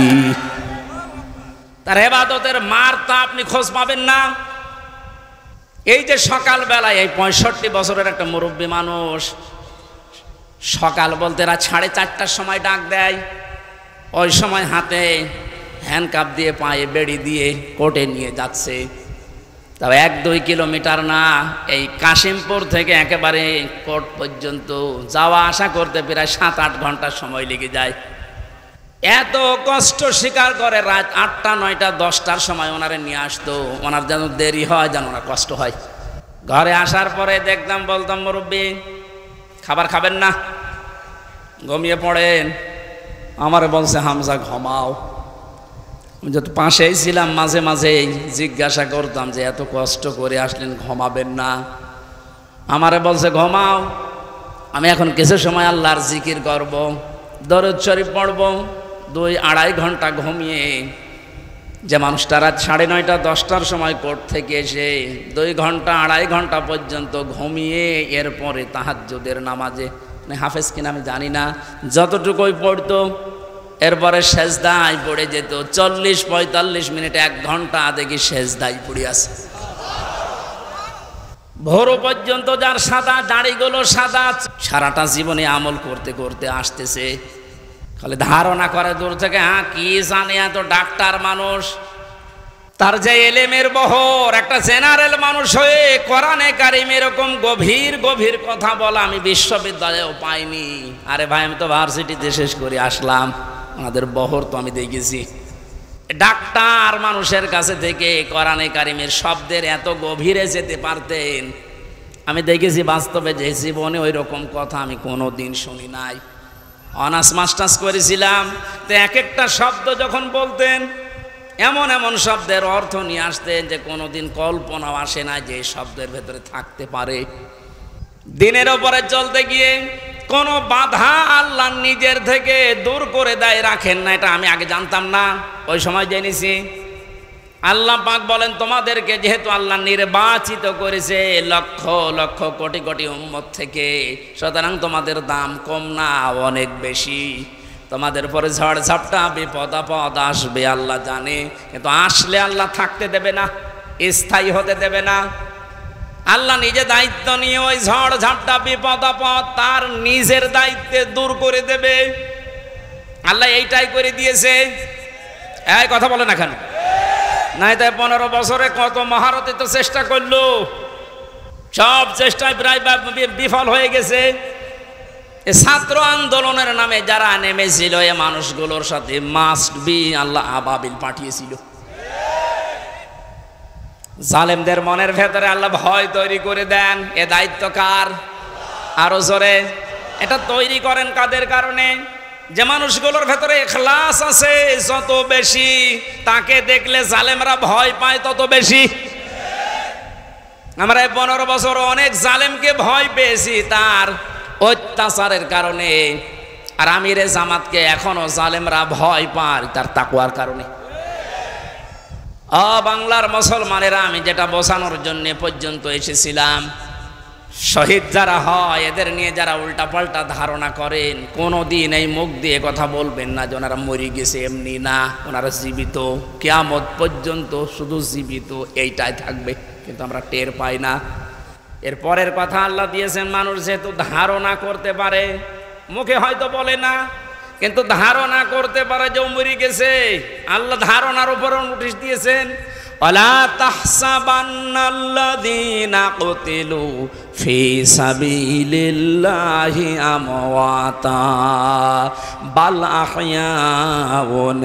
তার ইবাদতের মারটা আপনি খোঁজ পাবেন না। এই যে সকালবেলায় এই 65 বছরের একটা মুরব্বী মানুষ, সকাল বলতে রাত 4:30টার সময় ডাক দেয়, ওই সময় হাতে হ্যান্ডকাপ দিয়ে পায়ে বেড়ি দিয়ে কোর্টে নিয়ে যাচ্ছে। তবে 1-2 কিলোমিটার না, এই কাশিমপুর থেকে একেবারে কোর্ট পর্যন্ত যাওয়া আসা করতে প্রায় 7-8 ঘন্টার সময় লেগে যায়। এত কষ্ট স্বীকার করে রাত 8টা, 9টা, 10টার সময় ওনারে নিয়ে আসতো। ওনার যেন দেরি হয়, যেন ওনার কষ্ট হয়। ঘরে আসার পরে দেখতাম, বলতাম মুরব্বি খাবার খাবেন না, ঘুমিয়ে পড়েন। আমার বলছে হামজা ঘুমাও। যত পাশেই ছিলাম মাঝে মাঝে জিজ্ঞাসা করতাম যে এত কষ্ট করে আসলেন ঘুমাবেন না? আমারে বলছে ঘুমাও, আমি এখন কিছু সময় আল্লাহর জিকির করব, দরুদ শরীফ পড়ব। 2-2.5 ঘন্টা ঘুমিয়ে যে মানুষটা রাত 9:30 10টার সময় কোর্ট থেকে এসে 2 ঘন্টা 2.5 ঘন্টা পর্যন্ত ঘুমিয়ে এরপরে তাহাজ্জুদের নামাজে, হাফেজ কিনা আমি জানি না, যতটুকুই পড়তো এরপরে সেজদায় পড়ে যেত। 40-45 মিনিট 1 ঘন্টা দেখি সেজদায় পড়ে আছে। ভোর পর্যন্ত যার সাদা দাড়িগুলো সাদা, সারাটা জীবনে আমল করতে করতে আসতেছে, খালি ধারণা করে দূর থেকে হ্যাঁ কি জানে, এত ডাক্তার মানুষ, তার যে এলেমের বহর, একটা জেনারেল মানুষ হয়ে কোরআনে কারিম এরকম গভীর গভীর কথা বলা আমি বিশ্ববিদ্যালয়েও পাইনি। আরে ভাই আমি তো ভার্সিটিতে শেষ করে আসলাম, আমাদের বহর তো আমি দেখেছি। ডাক্তার মানুষের কাছে থেকে কোরআনে কারিমের শব্দের এত গভীরে যেতে পারতেন আমি দেখেছি বাস্তবে, যে জীবনে ওই রকম কথা আমি কোনো দিন শুনি নাই। অনার্স মাস্টার্স করেছিলাম, তো এক একটা শব্দ যখন বলতেন এমন এমন শব্দের অর্থ নিয়ে আসতেন যে কোনোদিন কল্পনাও আসে না যে শব্দের ভেতরে থাকতে পারে। দিনের ওপরে চলতে গিয়ে কোনো বাধা আল্লাহ নিজের থেকে দূর করে দেয়, রাখেন না, এটা আমি আগে জানতাম না, ওই সময় জেনেছি। আল্লাহ পাক বলেন তোমাদেরকে যেহেতু আল্লাহ নির্বাচিত করেছে লক্ষ লক্ষ কোটি কোটি উম্মত থেকে, সুতরাং তোমাদের দাম কম না, অনেক বেশি। তোমাদের পরে ঝড় ঝাপটা বিপদ আপদ আসবে আল্লাহ জানে, কিন্তু আসলে আল্লাহ থাকতে দেবে না, স্থায়ী হতে দেবে না। আল্লাহ নিজে দায়িত্ব নিয়ে ওই ঝড় ঝাপটা বিপদ আপদ তার নিজের দায়িত্বে দূর করে দেবে। আল্লাহ এইটাই করে দিয়েছে। এই কথা বলে না কেন? নাই তাই 15 বছরে কত মহারথী তো চেষ্টা করলো, সব চেষ্টায় প্রায় বিফল হয়ে গেছে। ছাত্র আন্দোলনের নামে যারা নেমেছিল এ মানুষগুলোর সাথে মাস্ট বি আল্লাহ আবাবিল পাঠিয়েছিল। জালেমদের মনের ভেতরে আল্লাহ ভয় তৈরি করে দেন, এ দায়িত্ব কার? আরো জোরে। এটা তৈরি করেন কাদের কারণে? যে মানুষগুলোর ভেতরে ইখলাস আছে যত বেশি, তাকে দেখলে জালেমরা ভয় পায় তত বেশি। আমরা 15 বছর অনেক জালেমকে ভয় পেয়েছি তার অত্যাচারের কারণে, আর আমিরে জামাতকে এখনো জালেমরা ভয় পায় তার তাকওয়ার কারণে। বাংলার মুসলমানেরা, আমি যেটা বোঝানোর জন্য পর্যন্ত এসেছিলাম, শহীদ যারা হয় এদের নিয়ে যারা উল্টাপাল্টা ধারণা করেন, কোনোদিন এই মুখ দিয়ে কথা বলবেন না যে ওনারা মরে গেছে, এমনি না, ওনারা জীবিত, কিয়ামত পর্যন্ত শুধু জীবিত এইটাই থাকবে, কিন্তু আমরা টের পাই না। এর পরের কথা আল্লাহ দিয়েছেন, মানুষ যেহেতু ধারণা করতে পারে, মুখে হয়তো বলে না কিন্তু ধারণা করতে পারে যে মরে গেছে। আল্লাহ ধারণার উপর নোটিশ দিয়েছেন, ওয়ালা তাহসাবান্নাল্লাযীনা কুতিলু ফি সাবিলিল্লাহি আমওয়াতা বাল আহইয়াউন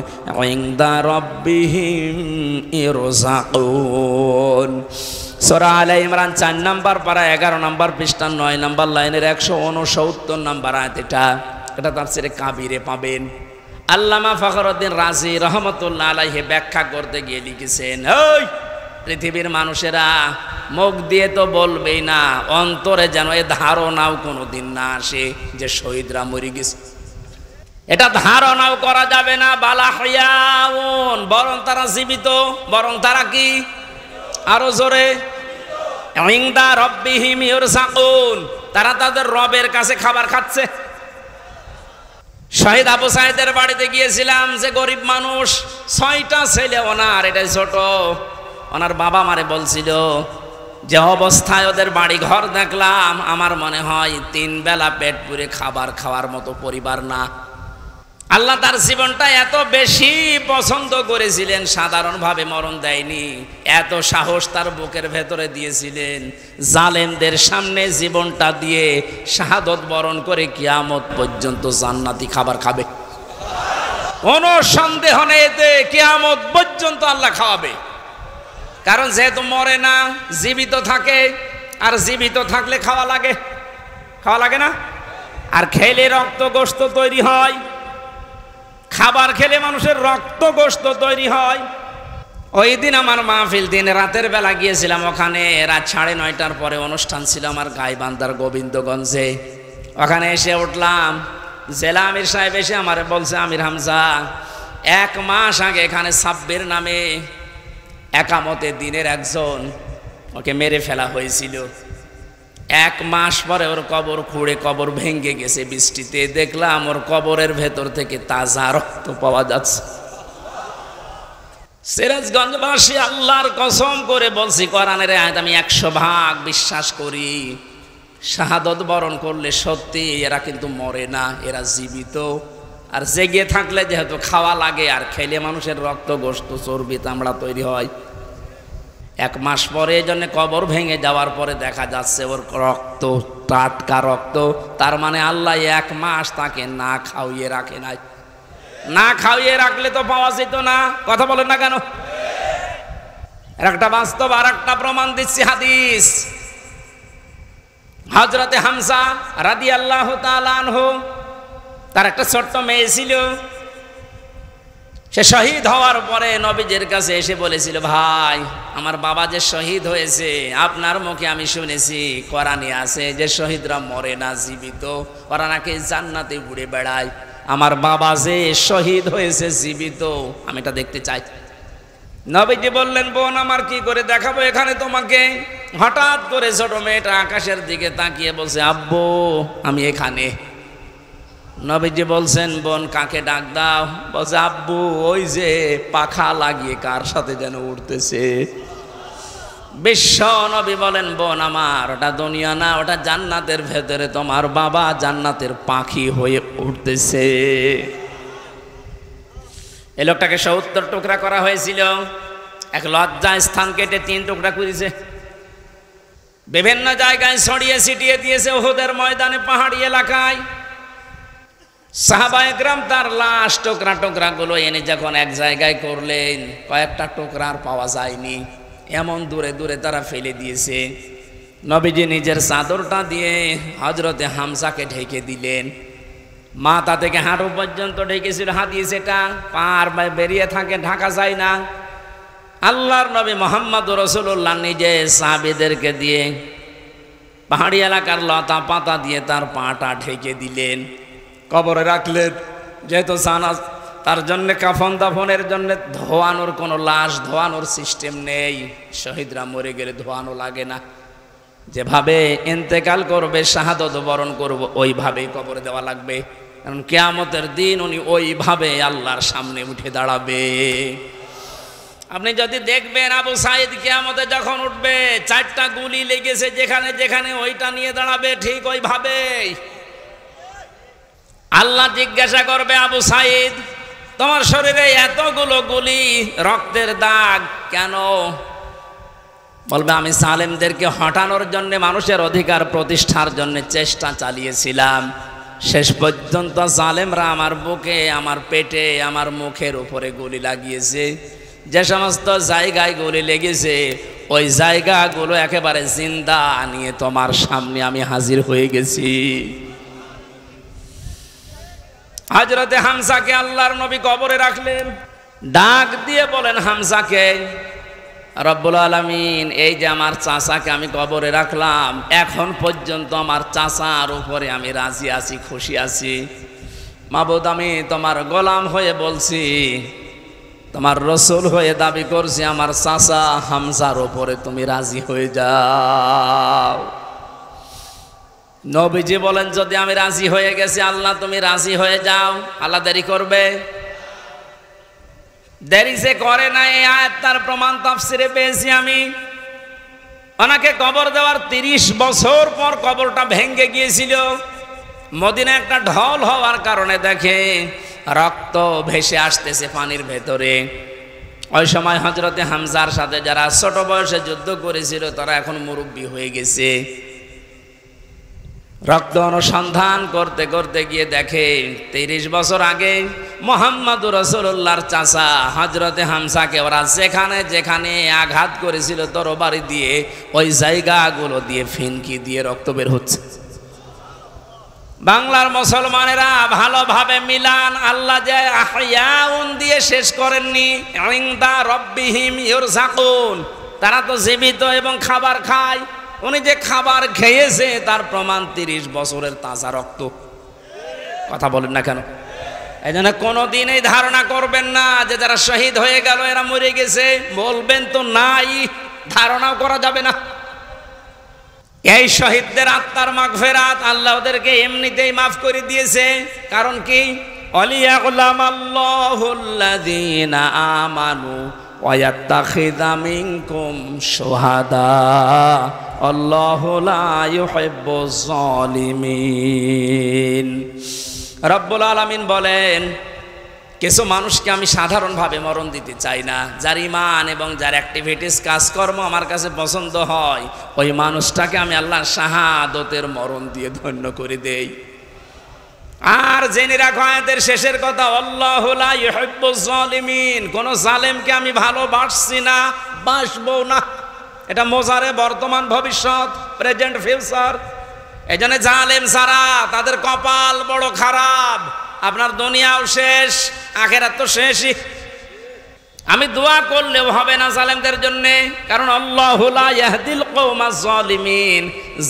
ইনদা রাব্বিহিম ইরযাকুন। সূরা আলে ইমরান 4 নম্বর পারা 11 নম্বর পৃষ্ঠা 9 নম্বর লাইনের 169 নম্বর আয়াত। এটা তাফসীরে কাবীরে পাবেন। আল্লামা ফখরুদ্দিন রাজি রহমতুল্লাহ আলাইহি ব্যাখ্যা করতে গিয়ে লিখেছেন, ওই পৃথিবীর মানুষেরা মুখ দিয়ে তো বলবেই না, অন্তরে যেন এ ধারণাও কোনোদিন না আসে যে শহীদরা মরে গেছে। এটা ধারণাও করা যাবে না। বালাহিয়াউন, বরং তারা জীবিত, বরং তারা কি? আরো জোরে। ইনদা রাব্বিহিম ইরযাকুন, তারা তাদের রবের কাছে খাবার খাচ্ছে। শহীদ আবু সাইদের বাড়িতে গিয়েছিলাম, যে গরিব মানুষ, 6টা ছেলে ওনার, এটাই ছোট। ওনার বাবা মারে বলছিল যে অবস্থায় ওদের বাড়ি ঘর দেখলাম, আমার মনে হয় 3 বেলা পেট পুরে খাবার খাওয়ার মতো পরিবার না। আল্লাহ তার জীবনটা এত বেশি পছন্দ করেছিলেন, সাধারণভাবে মরণ দেয়নি, এত সাহস তার বুকের ভেতরে দিয়েছিলেন, জালেমদের সামনে জীবনটা দিয়ে শাহাদত বরণ করে কিয়ামত পর্যন্ত জান্নাতি খাবার খাবে। কোনো সন্দেহ নেই এতে, কিয়ামত পর্যন্ত আল্লাহ খাওয়াবে। কারণ যেহেতু মরে না, জীবিত থাকে, আর জীবিত থাকলে খাওয়া লাগে, খাওয়া লাগে না? আর খেলে রক্ত গোশত তৈরি হয়, খাবার খেলে মানুষের রক্ত গোশত তৈরি হয়। ওই দিন আমার মাহফিল, দিন রাতের বেলা গিয়েছিলাম ওখানে, রাত 9:30টার পরে অনুষ্ঠান ছিল আমার গাইবান্ধার গোবিন্দগঞ্জে। ওখানে এসে উঠলাম, জেলা আমির সাহেব এসে আমার বলছে, আমির হামজা 1 মাস আগে এখানে সাব্বির নামে একামতে দিনের একজন, ওকে মেরে ফেলা হয়েছিল। 1 মাস পরে ওর কবর খুঁড়ে কবর ভেঙে গেছে বৃষ্টিতে, দেখলাম ওর কবরের ভেতর থেকে তাজা রক্ত পাওয়া যাচ্ছে। সিরাজগঞ্জবাসী, আল্লাহর কসম করে বলছি, কোরআনের আয়াত আমি 100% বিশ্বাস করি। শাহাদত বরণ করলে সত্যি এরা কিন্তু মরে না, এরা জীবিত। আর জেগে থাকলে যেহেতু খাওয়া লাগে, আর খেলে মানুষের রক্ত গোশত চর্বি চামড়া তৈরি হয়। 1 মাস পরে এই জন্য কবর ভেঙে যাওয়ার পরে দেখা যাচ্ছে ওর রক্ত টাটকা রক্ত। তার মানে আল্লাহ 1 মাস তাকে না খাওয়িয়ে রাখে নাই। না খাওয়িয়ে রাখলে তো পাওয়া যেত না। কথা বলেন না কেন? একটা বাস্তব, আর একটা প্রমাণ দিচ্ছি, হাদিস। হযরতে হামজা রাদিয়াল্লাহু তাআলা আনহু, তার একটা ছোট্ট মেয়ে ছিল। সে শহীদ হওয়ার পরে নবীজির কাছে এসে বলেছিল, ভাই আমার বাবা যে শহীদ হয়েছে, আপনার মুখে আমি শুনেছি, কোরআনে আছে যে শহীদরা মরে না, জীবিত, ওরা নাকি জান্নাতে ঘুরে বেড়ায়। আমার বাবা যে শহীদ হয়েছে জীবিত, আমি এটা দেখতে চাই। নবীজি বললেন, বোন আমার কি করে দেখাবো এখানে তোমাকে? হঠাৎ করে ছোট মেয়েটা আকাশের দিকে তাকিয়ে বলছে, আব্বু আমি এখানে। নবীজি বলছেন, বোন কাকে ডাক দাও? বলছে, আব্বু ওই যে পাখা লাগিয়ে কার সাথে যেন উঠতেছে। বিশ্ব নবী বলেন, বোন আমার, ওটা দুনিয়া না, ওটা জান্নাতের ভেতরে তোমার বাবা জান্নাতের পাখি হয়ে উঠতেছে। এই লোকটাকে 70 টুকরা করা হয়েছিল। এক লজ্জা স্থান কেটে 3 টুকরা করেছে, বিভিন্ন জায়গায় ছড়িয়ে ছিটিয়ে দিয়েছে, উহুদের ময়দানে, পাহাড়ি এলাকায়। সাহাবায়ে কেরাম তার লাশ টুকরা টুকরা গুলো এনে যখন এক জায়গায় করলেন, কয়েকটা টুকরা আর পাওয়া যায়নি, এমন দূরে দূরে তারা ফেলে দিয়েছে। নবীজি নিজের চাদরটা দিয়ে হযরতে হামজাকে ঢেকে দিলেন। মাথা থেকে হাঁটু পর্যন্ত ঢেকেছিল হাদিসেটা, পার বেরিয়ে থাকে, ঢাকা যায় না। আল্লাহর নবী মুহাম্মদুর রাসূলুল্লাহ নিজে সাহাবীদেরকে দিয়ে পাহাড়ি এলাকার লতা পাতা দিয়ে তার পাটা ঢেকে দিলেন, কবরে রাখলেন। যেহেতু জানাজ, তার জন্য কাফন দাফনের জন্য ধোয়ানোর কোনো লাশ ধোয়ানোর সিস্টেম নেই। শহীদরা মরে গেলে ধোয়ানো লাগে না, যেভাবে ইন্তেকাল করবে, শাহাদত বরণ করবো, ওইভাবেই কবরে দেওয়া লাগবে। কারণ কিয়ামতের দিন উনি ওইভাবে আল্লাহর সামনে উঠে দাঁড়াবে। আপনি যদি দেখবেন আবু সাঈদ কিয়ামতে যখন উঠবে, 4টা গুলি লেগেছে যেখানে যেখানে, ওইটা নিয়ে দাঁড়াবে ঠিক ওইভাবেই। আল্লাহ জিজ্ঞাসা করবে, আবু সাঈদ তোমার শরীরে এতগুলো গুলি, রক্তের দাগ কেন? বলবে, আমি জালেমদেরকে হটানোর জন্য, মানুষের অধিকার প্রতিষ্ঠার জন্য চেষ্টা চালিয়েছিলাম। শেষ পর্যন্ত জালেমরা আমার বুকে, আমার পেটে, আমার মুখের উপরে গুলি লাগিয়েছে। যে সমস্ত জায়গায় গুলি লেগেছে, ওই জায়গাগুলো একেবারে জিন্দা নিয়ে তোমার সামনে আমি হাজির হয়ে গেছি। হযরতে হামজাকে আল্লাহর নবী কবরে রাখলেন। ডাক দিয়ে বলেন হামজাকে, রব্বুল আলামিন, এই যে আমার চাচাকে আমি কবরে রাখলাম, এখন পর্যন্ত আমার চাচার উপরে আমি রাজি আছি, খুশি আছি। মাবুদ, আমি তোমার গোলাম হয়ে বলছি, তোমার রসুল হয়ে দাবি করছি, আমার চাচা হামজার উপরে তুমি রাজি হয়ে যাও। নবীজি বলেন, যদি আমি রাজি হয়ে গেছি, আল্লাহ তুমি রাজি হয়ে যাও। আল্লাহ দেরি করবে? দেরি সে করে না। এই আয়াত তার প্রমাণ তাফসিরে পেয়েছি আমি। ওনাকে কবর দেওয়ার 30 বছর পর কবরটা ভেঙে গিয়েছিল। মদিনা একটা ঢল হওয়ার কারণে দেখে রক্ত ভেসে আসতেছে পানির ভেতরে। ওই সময় হযরতে হামজার সাথে যারা ছোট বয়সে যুদ্ধ করেছিল, তারা এখন মুরব্বী হয়ে গেছে। রক্ত অনুসন্ধান করতে করতে গিয়ে দেখে ৩০ বছর আগে মুহাম্মদুর রাসূলুল্লাহর চাচা হযরতে হামসাকে ওরা যেখানে যেখানে আঘাত করেছিল তরবারি দিয়ে ওই জায়গাগুলো দিয়ে ফিনকি দিয়ে রক্ত বের হচ্ছে। বাংলার মুসলমানেরা ভালোভাবে মিলান, আল্লাহ যে আহইয়াউন দিয়ে শেষ করেননি, ইনদা রাব্বিহিম ইরযাকুন, তারা তো জীবিত এবং খাবার খায়। উনি যে খাবার খেয়েছে তার প্রমাণ ৩০ বছরের তাজা রক্ত। কথা বলেন না কেন? এই জন্য কোনোদিন এই ধারণা করবেন না যে যারা শহীদ হয়ে গেল এরা মরে গেছে, বলবেন তো নাই, ধারণাও করা যাবে না। এই শহীদদের আত্মার মাগফিরাত আল্লাহ ওদেরকে এমনিতেই মাফ করে দিয়েছে। কারণ কি? ওয়ালিয়াকুলামাল্লাহুল্লাযীনা আমানু ওয়ায়াত্তাখিযা মিনকুম শুহাদা আল্লাহু লা ইউহিব্বুজ জালিমিন। রব্বুল আলামিন বলেন, কিছু মানুষকে আমি সাধারণভাবে মরণ দিতে চাই না, যার ঈমান এবং যার অ্যাক্টিভিটিস কাজকর্ম আমার কাছে পছন্দ হয়, ওই মানুষটাকে আমি আল্লাহর শাহাদতের মরণ দিয়ে ধন্য করে দেই। আর জেনে রাখো আয়াতের শেষের কথা, আল্লাহু লা ইউহিব্বুজ জালিমিন, কোন জালেমকে আমি ভালোবাসছি না, বাসবো না। এটা মোজারে বর্তমান ভবিষ্যৎ, প্রেজেন্ট ফিউচার। এজন্য জালেম ছাড়া তাদের কপাল বড় খারাপ। আপনার দুনিয়াও শেষ, আখিরাত তো শেষই। আমি দোয়া করলেও হবে না জালেমদের জন্য, কারণ আল্লাহু লা ইয়াহদিল কওমাজ জালিমিন,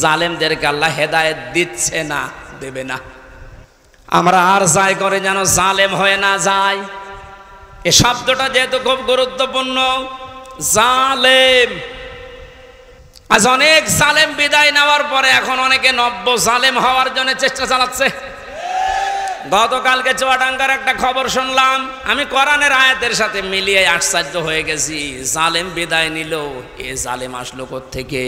জালেমদেরকে আল্লাহ হেদায়েত দিচ্ছে না, দেবে না। আমরা আর যাই করে যেন জালেম হয়ে না যায়। এই শব্দটা যেহেতু খুব গুরুত্বপূর্ণ, জালেম। আজ অনেক জালেম বিদায় নেওয়ার পরে এখন অনেকে নব্য জালেম হওয়ার জন্য চেষ্টা চালাচ্ছে। গতকালকে চুয়াডাঙ্গার একটা খবর শুনলাম, আমি কোরআনের আয়াতের সাথে মিলিয়ে আশ্চর্য হয়ে গেছি। জালেম বিদায় নিল, এ জালেম আসলো কোত্থেকে?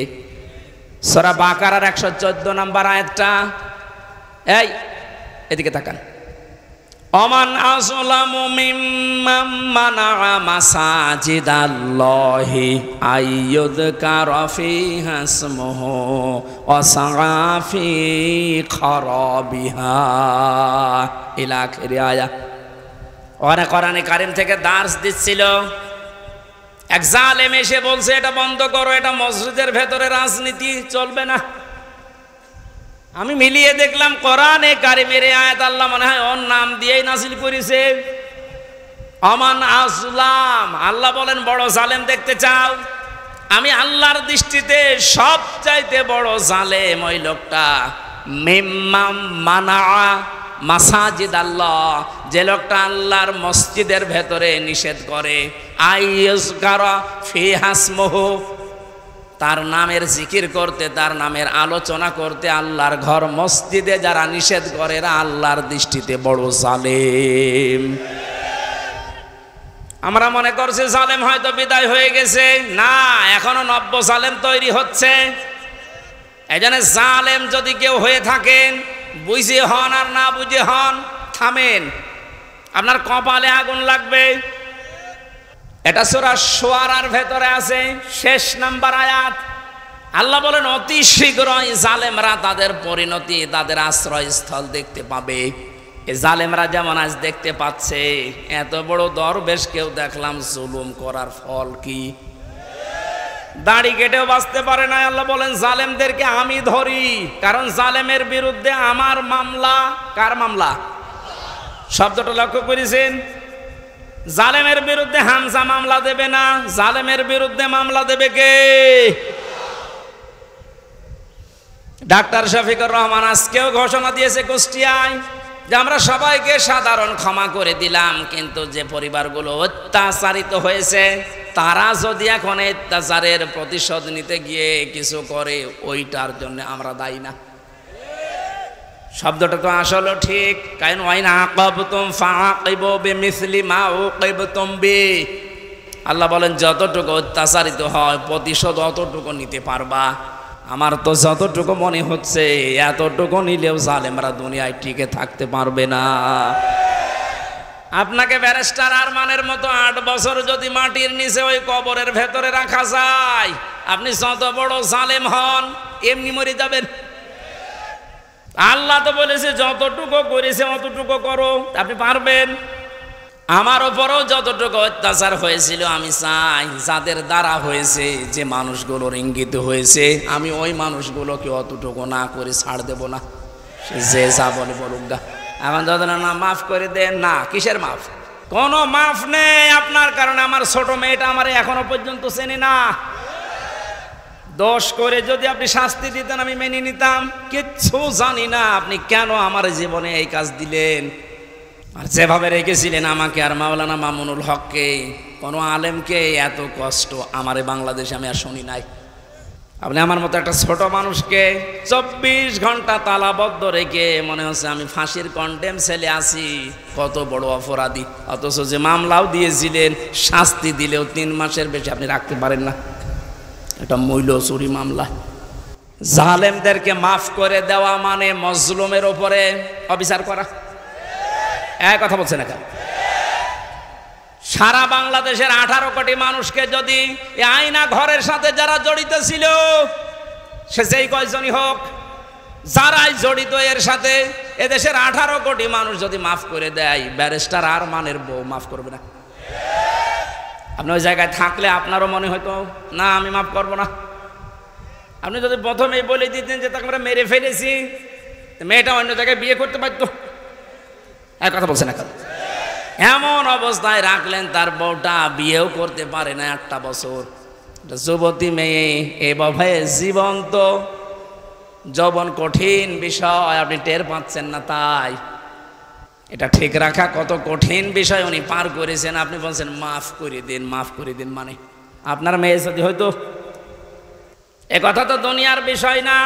সূরা বাকারার 114 নম্বর আয়াতটা, এই এদিকে তাকান। ওমান আযলামু মিম্মান মানাআ মাসাজিদাল্লাহি আইয়ুযকারা ফীহা ইসমুহু ওয়া সাআ ফী খারাবিহা ইলা আখিরি আয়াত। ওরা কোরআনে কারীম থেকে দার্স দিচ্ছিল, এক জালেম এসে বলছে এটা বন্ধ করো, এটা মসজিদের ভেতরে রাজনীতি চলবে না। আমি মিলিয়ে দেখলাম কোরআনে কারিমের আয়াত আল্লাহ মনে হয় ওর নাম দিয়েই নাযিল করেছে। আমান আসলাম, আল্লাহ বলেন বড় জালেম দেখতে চাও? আমি আল্লাহর দৃষ্টিতে সবচাইতে বড় জালেম ওই লোকটা, মিম্মাম মানা মাসাজিদ আল্লাহ, যে লোকটা আল্লাহর মসজিদের ভেতরে নিষেধ করে, আইয়ুযকারা ফীহা ইসমুহু, তার নামের জিকির করতে, তার নামের আলোচনা করতে আল্লাহর ঘর মসজিদে যারা নিষেধ করে এরা আল্লাহর দৃষ্টিতে বড় জালেম। আমরা মনে করছি জালেম হয়তো বিদায় হয়ে গেছে, না, এখনো নব্য জালেম তৈরি হচ্ছে। এজন্য জালেম যদি কেউ হয়ে থাকেন, বুঝে হন আর না বুঝে হন, থামেন, আপনার কপালে আগুন লাগবে। এটা সূরা শুআরার ভেতরে আছে, শেষ নাম্বার আয়াত। আল্লাহ বলেন অতি শীঘ্রই জালেমরা তাদের পরিণতি, তাদের আশ্রয়স্থল দেখতে পাবে। এই জালেমরা যেমন আজ দেখতে পাচ্ছে, এত বড় দরবেশকেও দেখলাম জুলুম করার ফল কি? দাড়ি কেটেও বাঁচতে পারে না। আল্লাহ বলেন জালেমদেরকে আমি ধরি, কারণ জালেমের বিরুদ্ধে আমার মামলা। কার মামলা? শব্দটা লক্ষ্য করেছেন? জালেমের বিরুদ্ধে হামজা মামলা দেবে না, জালেমের বিরুদ্ধে মামলা দেবে কে? ডাক্তার শফিকুর রহমান আজকেও ঘোষণা দিয়েছে কুষ্টিয়ায় যে আমরা সবাইকে সাধারণ ক্ষমা করে দিলাম, কিন্তু যে পরিবারগুলো অত্যাচারিত হয়েছে তারা যদি এখন অত্যাচারের প্রতিশোধ নিতে গিয়ে কিছু করে, ওইটার জন্য আমরা দায়ী না। শব্দটা তো আসলে ঠিক, কারণ ওয়াইন আকাবতুম ফাআকিবু বিমিসলি মা উকিবতুম বি। আল্লাহ বলেন যতটুকু অত্যাচারিত হয় প্রতিশোধ অতটুকু নিতে পারবা। আমার তো যতটুকু মনে হচ্ছে এতটুকু নিলেও জালেমরা দুনিয়ায় টিকে থাকতে পারবে না। আপনাকে ব্যারিস্টার আরমানের মতো 8 বছর যদি মাটির নিচে ওই কবরের ভেতরে রাখা যায়, আপনি যত বড় জালেম হন এমনি মরে যাবেন। আল্লাহ তো বলেছে যতটুকু করেছে অতটুকু করো, আপনি পারবেন? আমার ওপরেও যতটুকু অত্যাচার হয়েছিল আমি চাই যাদের দ্বারা হয়েছে, যে মানুষগুলোর ইঙ্গিত হয়েছে, আমি ওই মানুষগুলোকে অতটুকু না করে ছাড় দেব না। যে যা বলে বলুক গা। এখন যখন না মাফ করে দেন, না কিসের মাফ? কোনো মাফ নেই আপনার কারণে। আমার ছোট মেয়েটা আমার এখনো পর্যন্ত চেনে না। দোষ করে যদি আপনি শাস্তি দিতেন আমি মেনে নিতাম, কিচ্ছু জানি না আপনি কেন আমার জীবনে এই কাজ দিলেন। আর যেভাবে রেখেছিলেন আমাকে আর মাওলানা মামুনুল হককে, কোনো আলেমকে এত কষ্ট আমার বাংলাদেশে আমি আর শুনি নাই। আপনি আমার মতো একটা ছোট মানুষকে 24 ঘন্টা তালাবদ্ধ রেখে মনে হচ্ছে আমি ফাঁসির কন্ডেম ছেলে আছি, কত বড় অপরাধী। অথচ যে মামলাও দিয়েছিলেন, শাস্তি দিলেও 3 মাসের বেশি আপনি রাখতে পারেন না। এটা মূল্য চুরি মামলা। জালেমদেরকে মাফ করে দেওয়া মানে মজলুমের ওপরে অবিচার করা। এক কথা বলছেন না? সারা বাংলাদেশের 18 কোটি মানুষকে যদি এই আয়না ঘরের সাথে যারা জড়িত ছিল, সে যেই কয়জনই হোক, যারাই জড়িত এর সাথে, এদেশের 18 কোটি মানুষ যদি মাফ করে দেয়, ব্যারিস্টার আর মানের বউ মাফ করবে না। আপনি ওই জায়গায় থাকলে আপনারও মনে হয়তো না আমি মাফ করব না। আপনি যদি প্রথমেই বলে দিতেন যে তাকে আমরা মেরে ফেলেছি, মেয়েটা অন্য জায়গায় বিয়ে করতে পারত। এক কথা বলছেন না? এমন অবস্থায় রাখলেন তার বউটা বিয়েও করতে পারে না 8টা বছর। যুবতী মেয়ে এভাবে জীবন্ত যৌবন কঠিন বিষয়, আপনি টের পাচ্ছেন না। তাই এটা ঠিক রাখা কত কঠিন বিষয় উনি পার করেছেন। আপনি বলছেন মাফ করে দিন, মাফ করে দিন। মানে আপনার মেয়ে যদি হয়তো, এ কথা তো দুনিয়ার বিষয় না।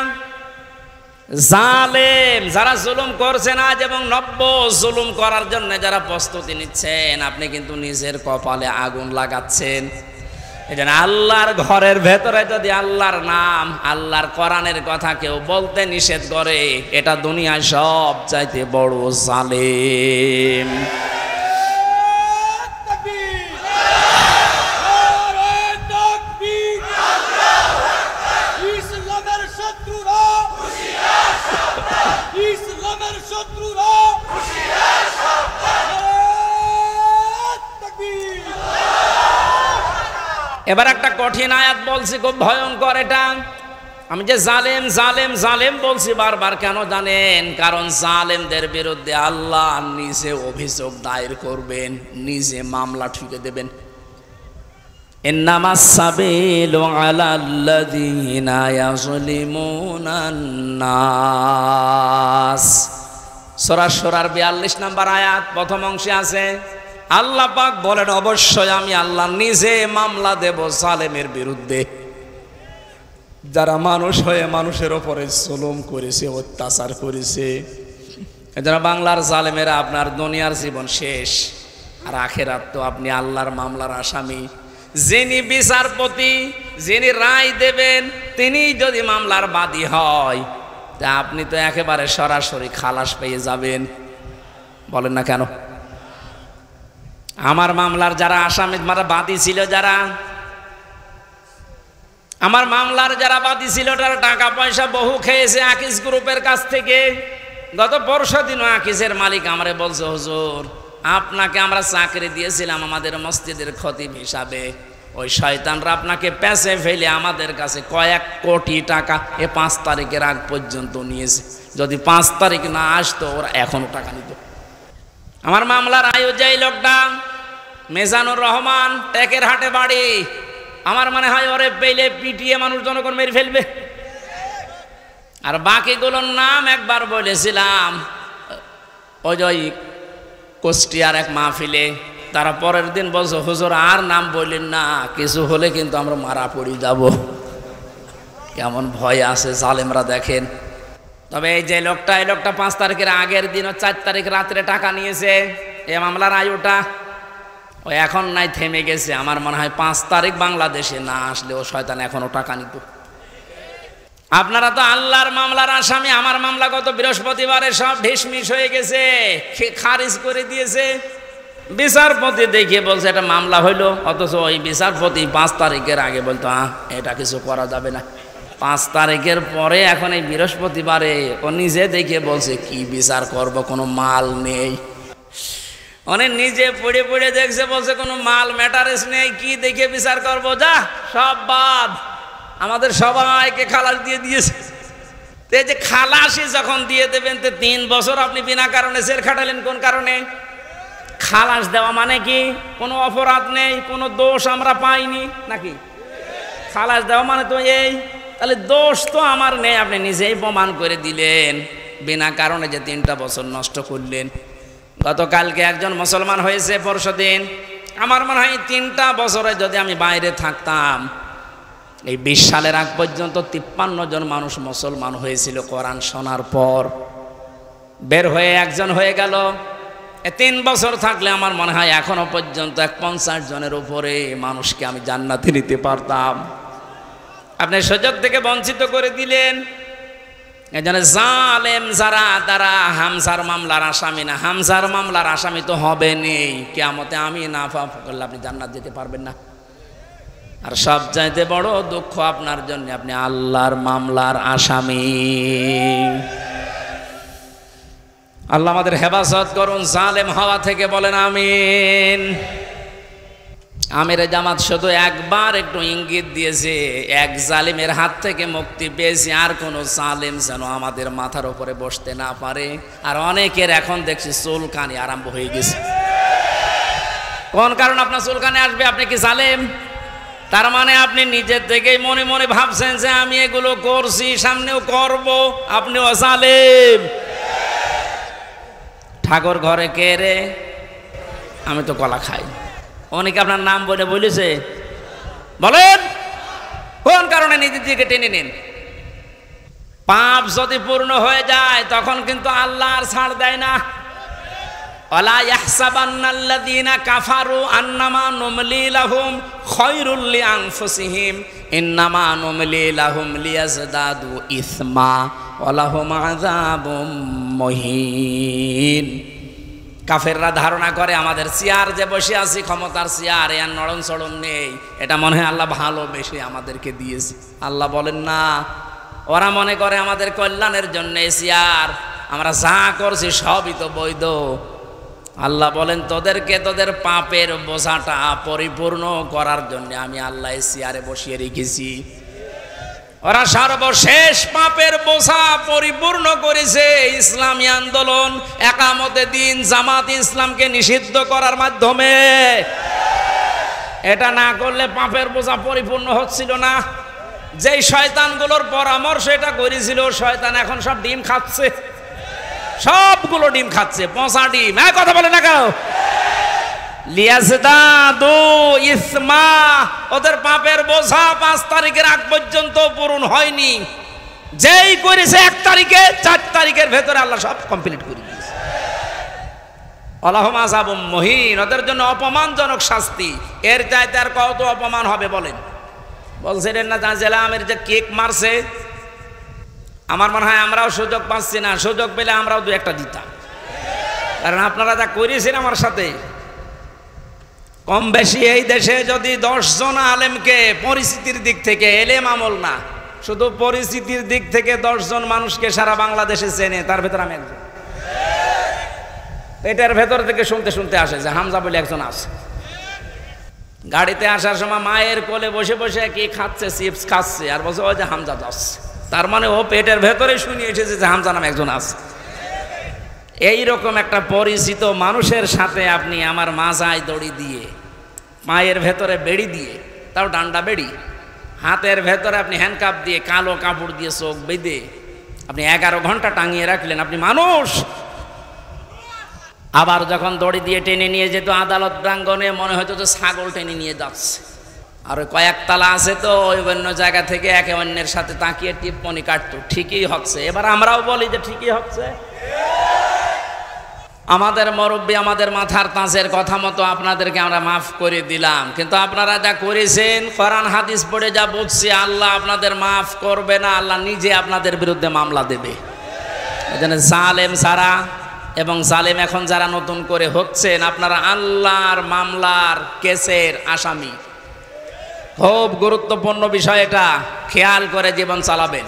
জালেম যারা জুলুম করছেন আজ এবং নব্য জুলুম করার জন্য যারা প্রস্তুতি নিচ্ছেন, আপনি কিন্তু নিজের কপালে আগুন লাগাচ্ছেন। এজন্য আল্লাহর ঘরের ভেতরে যদি আল্লাহর নাম, আল্লাহর কোরআনের কথা কেউ বলতে নিষেধ করে, এটা দুনিয়ায় সব চাইতে বড় জালেম। এবার একটা কঠিন আয়াত বলছি, খুব ভয়ঙ্কর এটা। আমি যে জালেম জালেম জালেম বলছি বারবার, কেন জানেন? কারণ জালেমদের বিরুদ্ধে আল্লাহ নিজে অভিযোগ দায়ের করবেন, নিজে মামলা ঠুকে দেবেন। ইন্নামাস সাবিলু আলাল্লাযীনা ইয়াযলিমুনান নাস। সূরা শুরার 42 নম্বর আয়াত প্রথম অংশে আছে, আল্লাহ পাক বলেন অবশ্যই আমি আল্লাহ নিজে মামলা দেব জালেমের বিরুদ্ধে, যারা মানুষ হয়ে মানুষের ওপরে জুলুম করেছে, অত্যাচার করেছে। যারা বাংলার জালেমেরা আপনার দুনিয়ার জীবন শেষ, আর আখেরাত তো আপনি আল্লাহর মামলার আসামি। যিনি বিচারপতি, যিনি রায় দেবেন, তিনি যদি মামলার বাদী হয়, তা আপনি তো একেবারে সরাসরি খালাস পেয়ে যাবেন। বলেন না কেন? আমার মামলার যারা আসামি, যারা বাদী ছিল, যারা আমার মামলার যারা বাদী ছিল, তারা টাকা পয়সা বহু খেয়েছে আকিস গ্রুপের কাছ থেকে। গত পরশু দিনও আকিসের মালিক আমারে বলছে, হুজুর আপনাকে আমরা চাকরি দিয়েছিলাম আমাদের মসজিদের খতিব হিসাবে, ওই শয়তানরা আপনাকে পেছে ফেলে আমাদের কাছে কয়েক কোটি টাকা 5 তারিখের আগ পর্যন্ত নিয়েছে। যদি 5 তারিখ না আসতো ওরা এখনো টাকা নিত। আমার মামলার আয়োজক লোকটা মেজানুর রহমান, টেকের হাটে বাড়ি। আমার মনে হয় ওরে পেলে পিটিয়ে মানুষ জনগণ মেরে ফেলবে। আর বাকিগুলোর নাম একবার বলেছিলাম ওই যে কুষ্টিয়ার এক মাহফিলে, তারা পরের দিন বলছে হুজুর আর নাম বললেন না, কিছু হলে কিন্তু আমরা মারা পড়ে যাব। কেমন ভয় আছে জালেমরা দেখেন। তবে এই যে লোকটা, এই লোকটা 5 তারিখের আগের দিন 4 তারিখ রাত্রে টাকা নিয়েছে। এই মামলার আয়ুটা ও এখন নাই, থেমে গেছে। আমার মনে হয় 5 তারিখ বাংলাদেশে না আসলে ও শয়তান এখনো টাকা নিত। আপনারা তো আল্লাহর মামলার আসামি। আমার মামলা গত বৃহস্পতিবারে সব ঢিসমিস হয়ে গেছে, খারিজ করে দিয়েছে। বিচারপতি দেখিয়ে বলছে এটা মামলা হইলো, অথচ ওই বিচারপতি 5 তারিখের আগে বলতো এটা কিছু করা যাবে না। 5 তারিখের পরে এখন এই বৃহস্পতিবারে ও নিজে দেখে বলছে কি বিচার করব, কোনো মাল নেই। অনেক নিজে পড়ে পড়ে দেখছে, বলছে কোনো মাল ম্যাটারেস নেই, কি দেখে বিচার করব, যা সব বাদ। আমাদের সবাইকে খালাস দিয়ে দিয়েছে। এই যে খালাসি যখন দিয়ে দেবেন, তো 3 বছর আপনি বিনা কারণে জেল খাটালেন কোন কারণে? খালাস দেওয়া মানে কি? কোনো অপরাধ নেই, কোনো দোষ আমরা পাইনি নাকি? খালাস দেওয়া মানে তো এই, তাহলে দোষ তো আমার নেই, আপনি নিজেই প্রমাণ করে দিলেন। বিনা কারণে যে 3টা বছর নষ্ট করলেন। গতকালকে একজন মুসলমান হয়েছে পরশুদিন। আমার মনে হয় 3টা বছরে যদি আমি বাইরে থাকতাম, এই 20 সালের আগ পর্যন্ত 53 জন মানুষ মুসলমান হয়েছিল কোরআন শোনার পর। বের হয়ে একজন হয়ে গেল। 3 বছর থাকলে আমার মনে হয় এখনো পর্যন্ত 50 জনের উপরে মানুষকে আমি জান্নাতে নিতে পারতাম। আপনি সুযোগ থেকে বঞ্চিত করে দিলেন। এজন্য জালেম যারা, তারা হামজার মামলার আসামি না। হামজার মামলার আসামি তো হবে নেই, কিয়ামতে আমি না পাপ করলে আপনি জান্নাত যেতে পারবেন না। আর সবচাইতে বড় দুঃখ আপনার জন্য, আপনি আল্লাহর মামলার আসামি। আল্লাহ আমাদের হেফাজত করুন জালেম হওয়া থেকে, বলেন আমিন। আমিরে জামাত শুধু একবার একটু ইঙ্গিত দিয়েছে, এক জালিমের হাত থেকে মুক্তি পেয়েছি, আর কোনো জালিম যেন আমাদের মাথার উপরে বসতে না পারে। আর অনেকের এখন দেখছি চুলকানি আরম্ভ হয়ে গেছে। কোন কারণ আপনার চুলকানি আসবে? আপনি কি জালেম? তার মানে আপনি নিজের থেকেই মনে মনে ভাবছেন যে আমি এগুলো করছি, সামনেও করব। আপনিও জালেম। ঠাকুর ঘরে কে রে? আমি তো কলা খাই। অনেকে আপনার নাম বলে বলেছে, বলেন কোন কারণে নিজের দিকে টেনে নেন? পাপ যদি পূর্ণ হয়ে যায় তখন কিন্তু আল্লাহ আর ছাড় দেয় না। ওয়ালা ইয়াহসাবান্নাল্লাযীনা কাফারু আন্নামা নুমলি লাহুম খায়রুল লিআনফুসিহিম ইন্নামা নুমলি লাহুম লিয়াজদাদু ইসমা ওয়া লাহুম আযাবুম মুহিন। কাফেররা ধারণা করে আমাদের চেয়ার যে বসে আছি, ক্ষমতার চেয়ার, এর নড়ন চড়ন নেই, এটা মনে হয় আল্লাহ ভালোবেসে আমাদেরকে দিয়েছে। আল্লাহ বলেন না, ওরা মনে করে আমাদের কল্যাণের জন্য চেয়ার, আমরা যা করছি সবই তো বৈধ। আল্লাহ বলেন তোদেরকে তোদের পাপের বোঝাটা পরিপূর্ণ করার জন্য আমি আল্লাহ চেয়ারে বসিয়ে রেখেছি। ওরা সর্বশেষ পাপের বোঝা পরিপূর্ণ করেছে ইসলামী আন্দোলন, একামতে দিন, জামাত ইসলামকে নিষিদ্ধ করার মাধ্যমে। এটা না করলে পাপের বোঝা পরিপূর্ণ হচ্ছিল না। যেই শয়তানগুলোর পরামর্শ এটা করেছিল, শয়তান এখন সব ডিম খাচ্ছে, সবগুলো ডিম খাচ্ছে, পচা ডিম। কথা বলে না কেন? লিয়াজদাদু ইসমা, ওদের পাপের বোঝা 5 তারিখের আগ পর্যন্ত পূরণ হয়নি। যেই করেছে 1 তারিখে, 4 তারিখের ভেতরে আল্লাহ সব কমপ্লিট করে দিয়েছে। আল্লাহুম আযাবুম মুহিন, ওদের জন্য অপমানজনক শাস্তি। এর চাইতে আর কত অপমান হবে বলেন? বলছিলেন না জেলা আমের যে কেক মারছে, আমার মনে হয় আমরাও সুযোগ পাচ্ছি না, সুযোগ পেলে আমরাও 2-1টা দিতাম। কারণ আপনারা যা করেছেন আমার সাথে, কম বেশি এই দেশে যদি 10 জন আলেমকে পরিস্থিতির দিক থেকে, এলেম আমল না, শুধু পরিস্থিতির দিক থেকে 10 জন মানুষকে সারা বাংলাদেশে চেনে, তার ভেতর আমি একজন। পেটের ভেতর থেকে শুনতে শুনতে আসে যে হামজা বলে একজন আছে। গাড়িতে আসার সময় মায়ের কোলে বসে বসে কি খাচ্ছে, চিপস খাচ্ছে, আর বলছে ওই যে হামজা যাচ্ছে। তার মানে ও পেটের ভেতরে শুনে এসেছে যে হামজা নামে একজন আছে। এইরকম একটা পরিচিত মানুষের সাথে আপনি আমার মাজায় দড়ি দিয়ে, পায়ের ভেতরে বেড়ি দিয়ে, তাও ডান্ডা বেড়ি, হাতের ভেতরে আপনি হ্যান্ডকাপ দিয়ে, কালো কাপড় দিয়ে চোখ বেঁধে আপনি 11 ঘন্টা টাঙিয়ে রাখলেন, আপনি মানুষ। আবার যখন দড়ি দিয়ে টেনে নিয়ে যেত আদালত প্রাঙ্গণে, মনে হতো যে ছাগল টেনে নিয়ে যাচ্ছে। আর ওই কয়েকতলা আছে তো, ওই অন্য জায়গা থেকে একে অন্যের সাথে তাকিয়ে টিপ্পনি কাটতো, ঠিকই হচ্ছে। এবার আমরাও বলি যে ঠিকই হচ্ছে। আমাদের মুরব্বী, আমাদের মাথার তাজের কথা মতো আপনাদেরকে আমরা মাফ করে দিলাম, কিন্তু আপনারা যা করেছেন, কোরআন হাদিস পড়ে যা বুঝছি, আল্লাহ আপনাদের মাফ করবে না, আল্লাহ নিজে আপনাদের বিরুদ্ধে মামলা দেবে। এজন্য জালেম সারা এবং জালেম এখন যারা নতুন করে হচ্ছেন, আপনারা আল্লাহর মামলার কেসের আসামি। খুব গুরুত্বপূর্ণ বিষয়, এটা খেয়াল করে জীবন চালাবেন।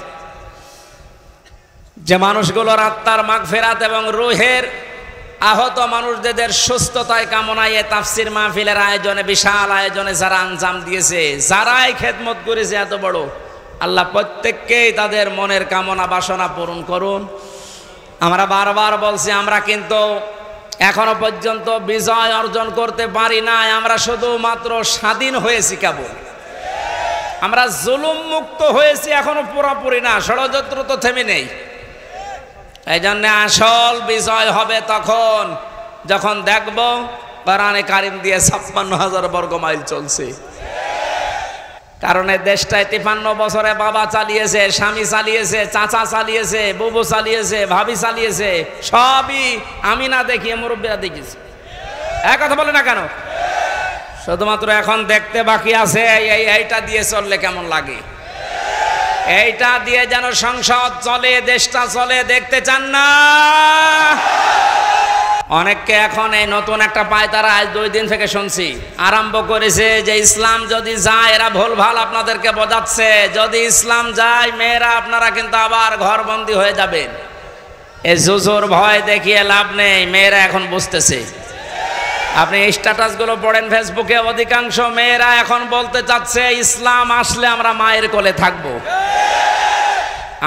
যে মানুষগুলোর আত্মার মাগফিরাত এবং রূহের আহত মানুষদের সুস্থতায় কামনায় তাফসির মাহফিলের আয়োজনে, বিশাল আয়োজনে যারা আঞ্জাম দিয়েছে, যারাই খেদমত করেছে এত বড়, আল্লাহ প্রত্যেককেই তাদের মনের কামনা বাসনা পূরণ করুন। আমরা বারবার বলছি, আমরা কিন্তু এখনো পর্যন্ত বিজয় অর্জন করতে পারি নাই, আমরা শুধুমাত্র স্বাধীন হয়েছি কেবল। আমরা জুলুম মুক্ত হয়েছি, এখনো পুরোপুরি না, ষড়যন্ত্র তো থেমে নেই। এই জন্য আসল বিজয় হবে তখন যখন দেখব কোরআনে কারিম দিয়ে 56,000 বর্গ মাইল চলছে। কারণ এই দেশটায় 53 বছরে বাবা চালিয়েছে, স্বামী চালিয়েছে, চাচা চালিয়েছে, বুবু চালিয়েছে, ভাবি চালিয়েছে, সবই আমি না দেখিয়ে মুরব্বীরা দেখিয়েছে। এক কথা বলে না কেন? শুধুমাত্র এখন দেখতে বাকি আছে এইটা দিয়ে চললে কেমন লাগে, এইটা দিয়ে যেন সংসদ চলে, দেশটা চলে, দেখতে চান না? অনেককে এখন এই নতুন একটা পায়তারা আজ 2 দিন থেকে শুনছি আরম্ভ করেছে যে ইসলাম যদি যায়, এরা ভুলভাল আপনাদেরকে বোঝাচ্ছে, যদি ইসলাম যায় মেয়েরা আপনারা কিন্তু আবার ঘরবন্দি হয়ে যাবেন। এই জুজুর ভয় দেখিয়ে লাভ নেই, মেয়েরা এখন বুঝতেছে। আপনি স্ট্যাটাসগুলো পড়েন ফেসবুকে, অধিকাংশ মেয়েরা এখন বলতে চাচ্ছে ইসলাম আসলে আমরা মায়ের কোলে থাকবো।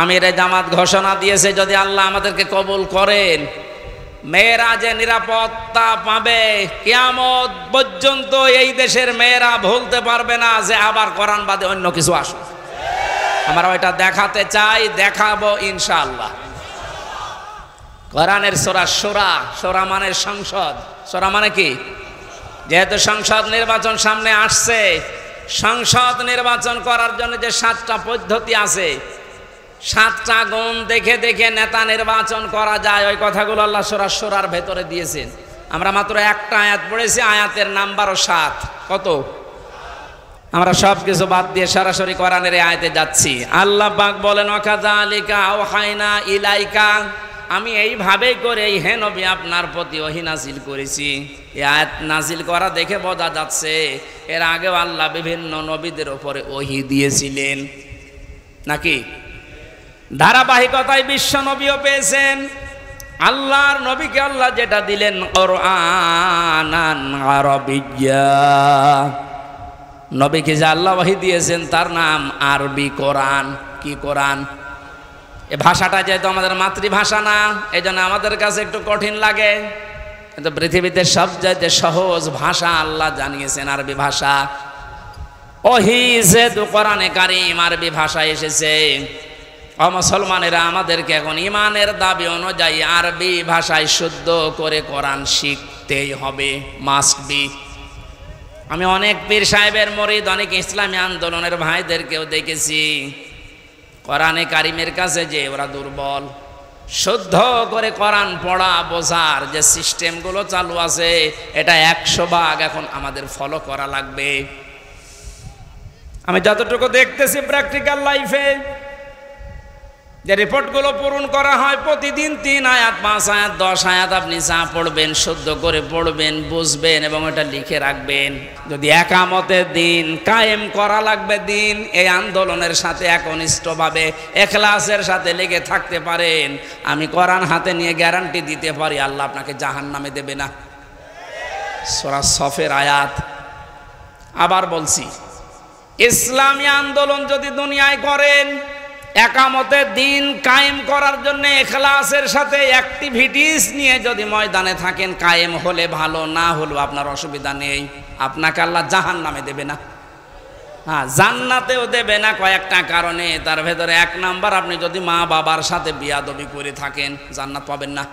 আমিরে জামাত ঘোষণা দিয়েছে যদি আল্লাহ আমাদেরকে কবুল করেন, মেয়েরা যে নিরাপত্তা পাবে, কিয়ামত পর্যন্ত এই দেশের মেয়েরা ভুলতে পারবে না যে আবার কোরআন বাদে অন্য কিছু আসুক। আমরা ওইটা দেখাতে চাই, দেখাবো ইনশাআল্লাহ। কোরআনের সূরা শূরা, শূরা মানে সংসদ, শূরা মানে কি? যেহেতু সংসদ নির্বাচন সামনে আসছে, সংসদ নির্বাচন করার জন্য যে 7টা পদ্ধতি আছে, 7টা গুণ দেখে দেখে নেতা নির্বাচন করা যায়, ওই কথাগুলো আল্লাহ সূরা শূরার ভেতরে দিয়েছেন। আমরা মাত্র একটা আয়াত পড়েছি, আয়াতের নাম্বারও 7। কত? আমরা সব কিছু বাদ দিয়ে সরাসরি কোরআনের এই আয়াতে যাচ্ছি। আল্লাহ পাক বলেন, ওয়াকাযালিকা আওহাইনা ইলাইকা, আমি এইভাবেই করে এই হে নবী আপনার প্রতি ওহী নাজিল করেছি। এই আয়াত নাজিল করা দেখে বোঝা যাচ্ছে এর আগেও আল্লাহ বিভিন্ন নবীদের উপরে ওহী দিয়েছিলেন, নাকি? ধারাবাহিকতায় বিশ্ব নবীও পেয়েছেন। আল্লাহর নবীকে আল্লাহ যেটা দিলেন কুরআনান আরাবিয়্যা, নবীকে যে আল্লাহ ওহী দিয়েছেন তার নাম আরবি কোরআন। কি কোরআন? এই ভাষাটা যেহেতু আমাদের মাতৃভাষা না, এই জন্য আমাদের কাছে একটু কঠিন লাগে, কিন্তু পৃথিবীতে সবচেয়ে সহজ ভাষা আল্লাহ জানিয়েছেন আরবি ভাষা। ওহী যেহেতু কোরআনে কারিম আরবি ভাষায় এসেছে, মুসলমানেরা আমাদেরকে এখন ইমানের দাবি অনুযায়ী আরবি ভাষায় শুদ্ধ করে কোরআন শিখতেই হবে, মাস্ট বি। আমি অনেক পীর সাহেবের মুরিদ, অনেক ইসলামী আন্দোলনের ভাইদেরকেও দেখেছি কোরআনে কারিমের কাছে যে ওরা দুর্বল। শুদ্ধ করে কোরআন পড়া বোঝার যে সিস্টেমগুলো চালু আছে, এটা 100% এখন আমাদের ফলো করা লাগবে। আমি যতটুকু দেখতেছি প্র্যাকটিক্যাল লাইফে, যে রিপোর্টগুলো পূরণ করা হয় প্রতিদিন 3 আয়াত 5 আয়াত 10 আয়াত আপনি যা পড়বেন শুদ্ধ করে পড়বেন, বুঝবেন এবং এটা লিখে রাখবেন। যদি একামতের দিন কায়েম করা লাগবে দিন, এই আন্দোলনের সাথে একনিষ্ঠভাবে ইখলাসের সাথে লেগে থাকতে পারেন, আমি কোরআন হাতে নিয়ে গ্যারান্টি দিতে পারি আল্লাহ আপনাকে জাহান্নামে দেবে না। সূরা সফের আয়াত। আবার বলছি, ইসলামী আন্দোলন যদি দুনিয়ায় করেন, একামতের দিন কায়েম করার জন্য ইখলাসের সাথে অ্যাক্টিভিটিস নিয়ে যদি ময়দানে থাকেন, কায়েম হলে ভালো, না হলেও আপনার অসুবিধা নেই, আপনাকে আল্লাহ জাহান্নামে দেবে না। হ্যাঁ, জান্নাতেও দেবে না কয়েকটা কারণে। তার ভেতরে 1 নাম্বার, আপনি যদি মা বাবার সাথে বিয়াদবি করে থাকেন জান্নাত পাবেন না।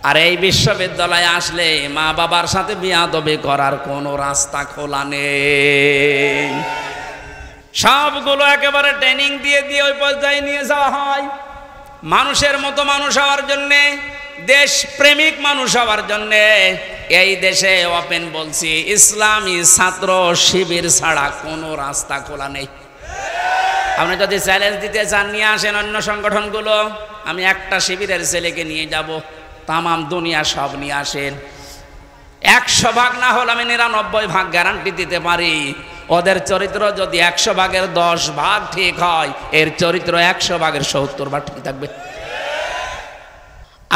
আর এই বিশ্ববিদ্যালয়ে আসলে মা বাবার সাথে বিয়াদবি করার কোনো রাস্তা খোলা নেই। সবগুলো একেবারে ট্রেনিং দিয়ে দিয়ে ওই পর্যায়ে নিয়ে যাওয়া হয়। মানুষের মতো মানুষ হওয়ার জন্যে, দেশ প্রেমিক মানুষ হওয়ার জন্যে এই দেশে ওপেন বলছি, ইসলামী ছাত্র শিবির ছাড়া কোনো রাস্তা খোলা নেই। আপনি যদি চ্যালেঞ্জ দিতে চান, নিয়ে আসেন অন্য সংগঠনগুলো, আমি একটা শিবিরের ছেলেকে নিয়ে যাব, তামাম দুনিয়া সব নিয়ে আসেন। 100 ভাগ না হলে আমি 99 ভাগ গ্যারান্টি দিতে পারি ওদের চরিত্র যদি 100 ভাগের 10 ভাগ ঠিক হয়, এর চরিত্র 100 ভাগের 70 ভাগ ঠিক থাকবে।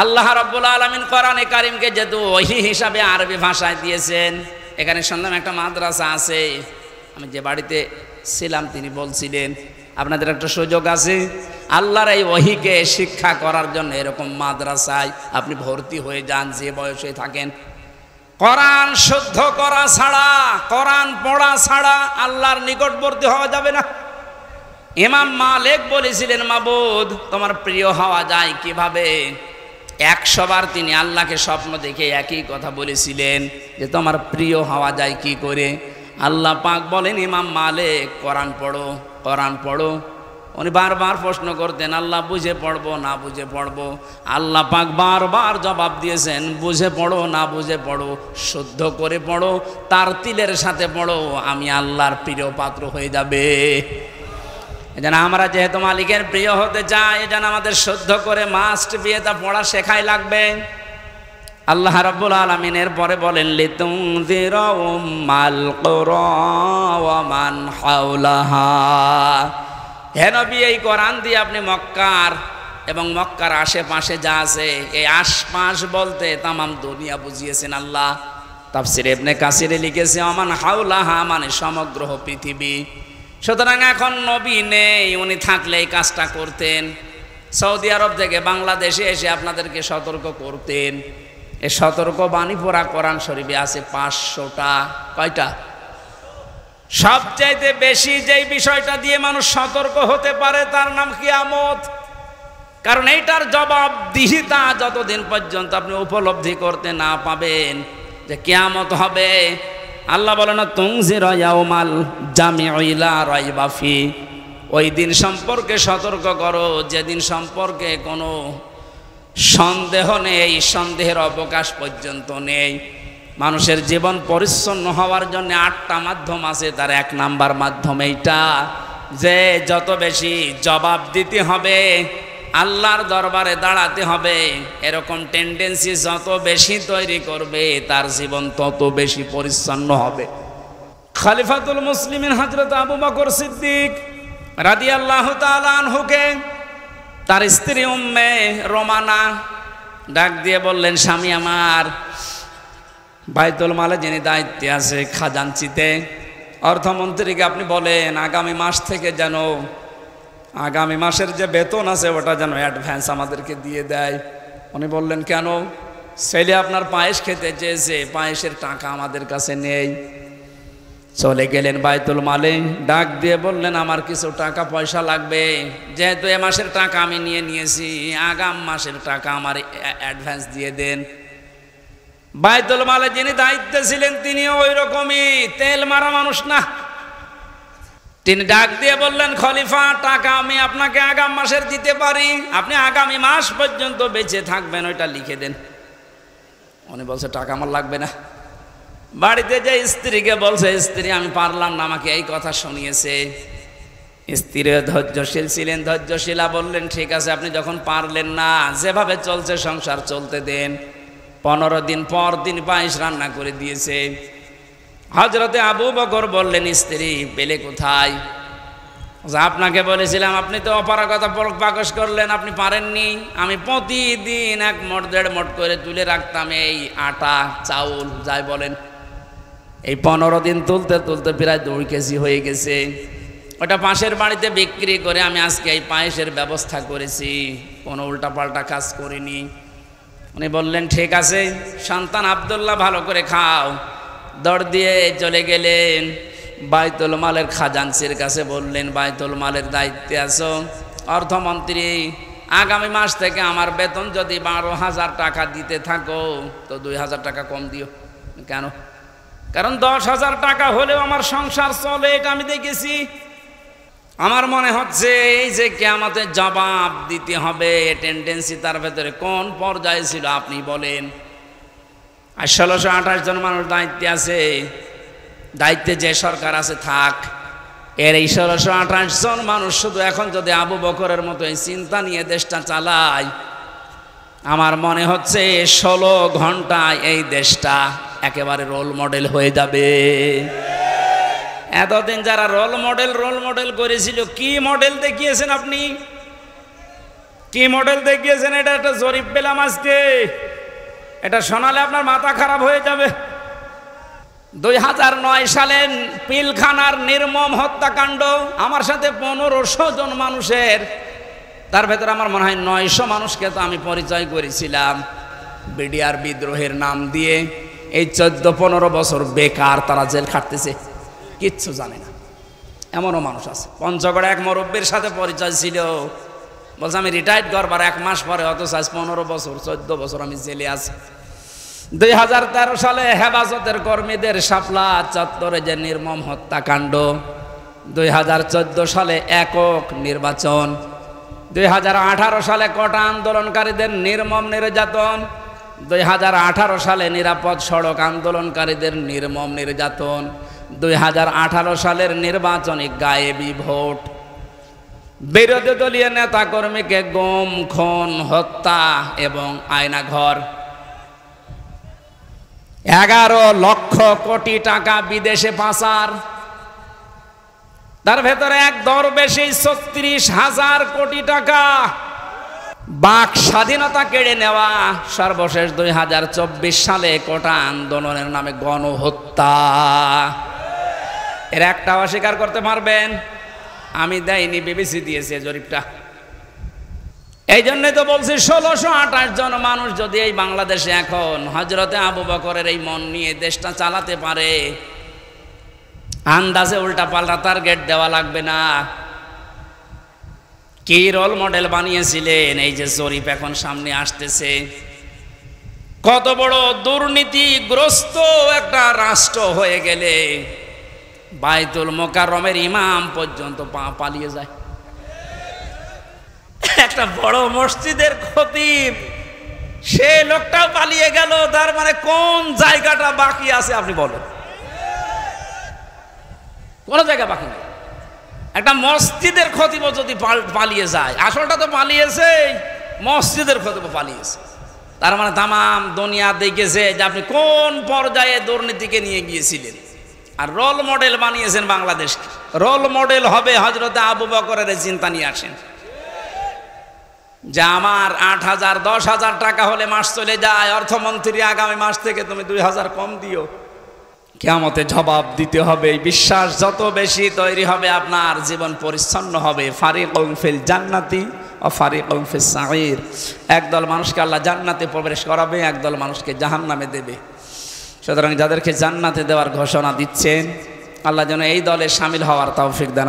আল্লাহ রাব্বুল আলামিন কোরআনে কারীমকে যেহেতু ওহী হিসাবে আরবি ভাষায় দিয়েছেন, এখানে শুনলাম একটা মাদ্রাসা আছে, আমি যে বাড়িতে ছিলাম তিনি বলছিলেন আপনাদের একটা সুযোগ আছে আল্লাহর এই ওহীকে শিক্ষা করার জন্য, এরকম মাদ্রাসায় আপনি ভর্তি হয়ে যান যে বয়সে থাকেন। কোরআন শুদ্ধ করা ছাড়া, কোরআন পড়া ছাড়া আল্লাহর নিকটবর্তী হওয়া যাবে না। ইমাম মালিক বলেছিলেন, মাবুদ তোমার প্রিয় হওয়া যায় কিভাবে? 100 বার তিনি আল্লাহকে স্বপ্ন দেখে একই কথা বলেছিলেন যে তোমার প্রিয় হওয়া যায় কি করে? আল্লাহ পাক বলেন, ইমাম মালিক কোরআন পড়ো, কোরআন পড়ো। উনি বারবার প্রশ্ন করতেন, আল্লাহ বুঝে পড়বো না বুঝে পড়বো? আল্লাহ পাক বারবার জবাব দিয়েছেন, বুঝে পড়ো না বুঝে পড়ো, শুদ্ধ করে পড়ো, তার তিলের সাথে পড়ো, আমি আল্লাহর প্রিয় পাত্র হয়ে যাবে। এজন্য আমরা যেহেতু মালিকের প্রিয় হতে চাই, এজন্য আমাদের শুদ্ধ করে মাস্ট বিয়েটা পড়া শেখাই লাগবে। আল্লাহ রাব্বুল আলামিন এর পরে বলেন, লিতুনযিরা উম্মাল কুরা ওয়া মান হাওলাহা। হে নবী, এই কোরআন দিয়ে আপনি মক্কার এবং মক্কার আশেপাশে যা আছে, এই আশপাশ বলতে তামাম দুনিয়া বুঝিয়েছেন আল্লাহ। তাফসীর ইবনে কাসিরে লিখেছে, ওমান হাওলাহা মানে সমগ্র পৃথিবী। সুতরাং এখন নবী নেই, উনি থাকলে এই কাজটা করতেন। সৌদি আরব থেকে বাংলাদেশে এসে আপনাদেরকে সতর্ক করতেন। এই সতর্ক বাণী পড়া কোরআন শরীফে আছে 500টা। কয়টা? সবচাইতে বেশি যেই বিষয়টা দিয়ে মানুষ সতর্ক হতে পারে তার নাম কিয়ামত। কারণ এইটার জবাবদিহিতা যতদিন পর্যন্ত আপনি উপলব্ধি করতে না পাবেন যে কিয়ামত হবে, আল্লাহ বলেন, তুনজিরা ইয়াউমাল জামিউ লা রাইবা ফি, ওই দিন সম্পর্কে সতর্ক করো যেদিন সম্পর্কে কোনো সন্দেহ নেই, সন্দেহের অবকাশ পর্যন্ত নেই। মানুষের জীবন পরিচ্ছন্ন হওয়ার জন্য 8টা মাধ্যম আছে, তার 1 নাম্বার মাধ্যম এইটা যে যত বেশি জবাব দিতে হবে, আল্লাহর দরবারে দাঁড়াতে হবে, এরকম টেন্ডেন্সি যত বেশি তৈরি করবে তার জীবন তত বেশি পরিচ্ছন্ন হবে। খলিফাতুল মুসলিমিন হযরত আবু বকর সিদ্দিক রাদিয়াল্লাহু তাআলা আনহুকে তার স্ত্রী উম্মে রোমানা ডাক দিয়ে বললেন, স্বামী আমার, বাইতুল মালে যিনি দায়িত্বে আছে খাজানচিতে, অর্থমন্ত্রীকে আপনি বলেন আগামী মাস থেকে যেন আগামী মাসের যে বেতন আছে ওটা যেন অ্যাডভান্স আমাদেরকে দিয়ে দেয়। উনি বললেন, কেন? ছেলে আপনার পায়েস খেতে চেয়েছে, পায়েসের টাকা আমাদের কাছে নেই। চলে গেলেন বাইতুল মালে, ডাক দিয়ে বললেন, আমার কিছু টাকা পয়সা লাগবে, যেহেতু এ মাসের টাকা আমি নিয়েছি, আগাম মাসের টাকা আমার অ্যাডভান্স দিয়ে দেন। বাইতুল মালে যিনি দায়িত্বে ছিলেন তিনিও ওই রকমই তেল মারা মানুষ না। তিনি ডাক দিয়ে বললেন, খলিফা, টাকা আমি আপনাকে আগাম মাসের দিতে পারি, আপনি আগামী মাস পর্যন্ত বেঁচে থাকবেন, ওইটা লিখে দেন। উনি বলছে, টাকা আমার লাগবে না। বাড়িতে যে স্ত্রীকে বলছে, স্ত্রী আমি পারলাম না, আমাকে এই কথা শুনিয়েছে। স্ত্রী ধৈর্যশীল ছিলেন, ধৈর্যশীলা বললেন, ঠিক আছে, আপনি যখন পারলেন না, যেভাবে চলছে সংসার চলতে দেন। 15 দিন পর দিন পায়েস রান্না করে দিয়েছে। হযরতে আবু বকর বললেন, স্ত্রী পেলে কোথায়? আপনাকে বলেছিলাম, আপনি তো অপারগতা প্রকাশ করলেন, আপনি পারেননি। আমি প্রতিদিন 1 মোট 1.5 মোট করে তুলে রাখতাম এই আটা চাউল যাই বলেন। এই 15 দিন তুলতে তুলতে প্রায় 2 কেজি হয়ে গেছে। ওটা পাশের বাড়িতে বিক্রি করে আমি আজকে এই পায়েসের ব্যবস্থা করেছি, কোনো উল্টাপাল্টা কাজ করিনি। উনি বললেন, ঠিক আছে, সন্তান আব্দুল্লাহ ভালো করে খাও। দৌড় দিয়ে চলে গেলেন বাইতুল মালের খাজানচির কাছে, বললেন, বাইতুল মালের দায়িত্বে আছো, অর্থমন্ত্রী, আগামী মাস থেকে আমার বেতন যদি 12,000 টাকা দিতে থাকো তো 2,000 টাকা কম দিও। কেন? কারণ 10,000 টাকা হলেও আমার সংসার চলে, এটা আমি দেখেছি। আমার মনে হচ্ছে এই যে কিয়ামতের জবাব দিতে হবে, টেন্ডেন্সি তার ভেতরে কোন পর্যায়ে ছিল আপনি বলেন। আর 1628 জন মানুষ দায়িত্বে আছে, দায়িত্বে যে সরকার আছে থাক, এর এই 1628 জন মানুষ শুধু এখন যদি আবু বকরের মতো এই চিন্তা নিয়ে দেশটা চালায়, আমার মনে হচ্ছে 16 ঘন্টায় এই দেশটা একেবারে রোল মডেল হয়ে যাবে। এতদিন যারা রোল মডেল করেছিল, কি মডেল দেখিয়েছেন আপনি? কি মডেল দেখিয়েছেন? এটা একটা জরিপ পেলাম আজকে, এটা শোনালে আপনার মাথা খারাপ হয়ে যাবে। 2009 সালে পিলখানার নির্মম হত্যাকাণ্ড, আমার সাথে 1500 জন মানুষের, তার ভেতরে আমার মনে হয় 900 মানুষকে তো আমি পরিচয় করেছিলাম বিডিআর বিদ্রোহের নাম দিয়ে। এই 14-15 বছর বেকার তারা জেল খাটতেছে, কিচ্ছু জানে না। এমনও মানুষ আছে। পঞ্চগড়ে এক মুরব্বির সাথে পরিচয় ছিল, বলছে আমি রিটায়ার্ড করবার 1 মাস পরে, অথচ আজ 15 বছর 14 বছর আমি জেলে আছি। 2013 সালে হেফাজতের কর্মীদের শাপলা চত্বরে যে নির্মম হত্যাকাণ্ড, 2014 সালে একক নির্বাচন, 2018 সালে কোটা আন্দোলনকারীদের নির্মম নির্যাতন, 2018 সালে নিরাপদ সড়ক আন্দোলনকারীদের নির্মম নির্যাতন, 2018 সালের নির্বাচনী গায়েবী ভোট, বিরোধী দলীয় নেতা কর্মীকে গুম, খুন, হত্যা এবং আয়নাঘর, 11 লক্ষ কোটি টাকা বিদেশে পাচার, তার ভেতরে এক দরবেশী 36,000 কোটি টাকা, বাক স্বাধীনতা কেড়ে নেওয়া, সর্বশেষ 2024 সালে কোটা আন্দোলনের নামে গণহত্যা। এর একটা অস্বীকার করতে পারবেন? আমি দেয়নি, বিবিসি দিয়েছে জরিপটা। এই জন্যই তো বলছি 1628 জন মানুষ যদি এই বাংলাদেশে এখন হযরতে আবু বকরের এই মন নিয়ে দেশটা চালাতে পারে, আন্দাজে উল্টা পাল্টা টার্গেট দেওয়া লাগবে না। কি রোল মডেল বানিয়েছিলেন? এই যে জরিপ এখন সামনে আসতেছে, কত বড় দুর্নীতিগ্রস্ত একটা রাষ্ট্র হয়ে গেলে বাইতুল মোকাররমের ইমাম পর্যন্ত পালিয়ে যায়। একটা বড় মসজিদের খতিব, সে লোকটাও পালিয়ে গেল। তার মানে কোন জায়গাটা বাকি আছে আপনি বলেন? কোন জায়গা বাকি নেই। একটা মসজিদের খতিব যদি পালিয়ে যায়, আসলটা তো পালিয়েছে, মসজিদের খতিব পালিয়েছে। তার মানে তামাম দুনিয়া দেখেছে যে আপনি কোন পর্যায়ে দুর্নীতিকে নিয়ে গিয়েছিলেন। আর রোল মডেল বানিয়েছেন বাংলাদেশকে। রোল মডেল হবে হযরতে আবু বকরের চিন্তা নিয়ে আসেন যে আমার 8,000 10,000 টাকা হলে মাস চলে যায়, অর্থমন্ত্রী আগামী মাস থেকে তুমি 2,000 কম দিও। কিয়ামতে জবাব দিতে হবে। বিশ্বাস যত বেশি তৈরি হবে, আপনার জীবন পরিচ্ছন্ন হবে। ফারিকুন ফিল জান্নাতি ও ফারিকুন ফিস সাঈর। একদল মানুষকে আল্লাহ জান্নাতে প্রবেশ করাবে, একদল মানুষকে জাহান্নামে দেবে। সুতরাং যাদেরকে জান্নাতে দেওয়ার ঘোষণা দিচ্ছেন, আল্লাহ যেন এই দলে শামিল হওয়ার তৌফিক দেন।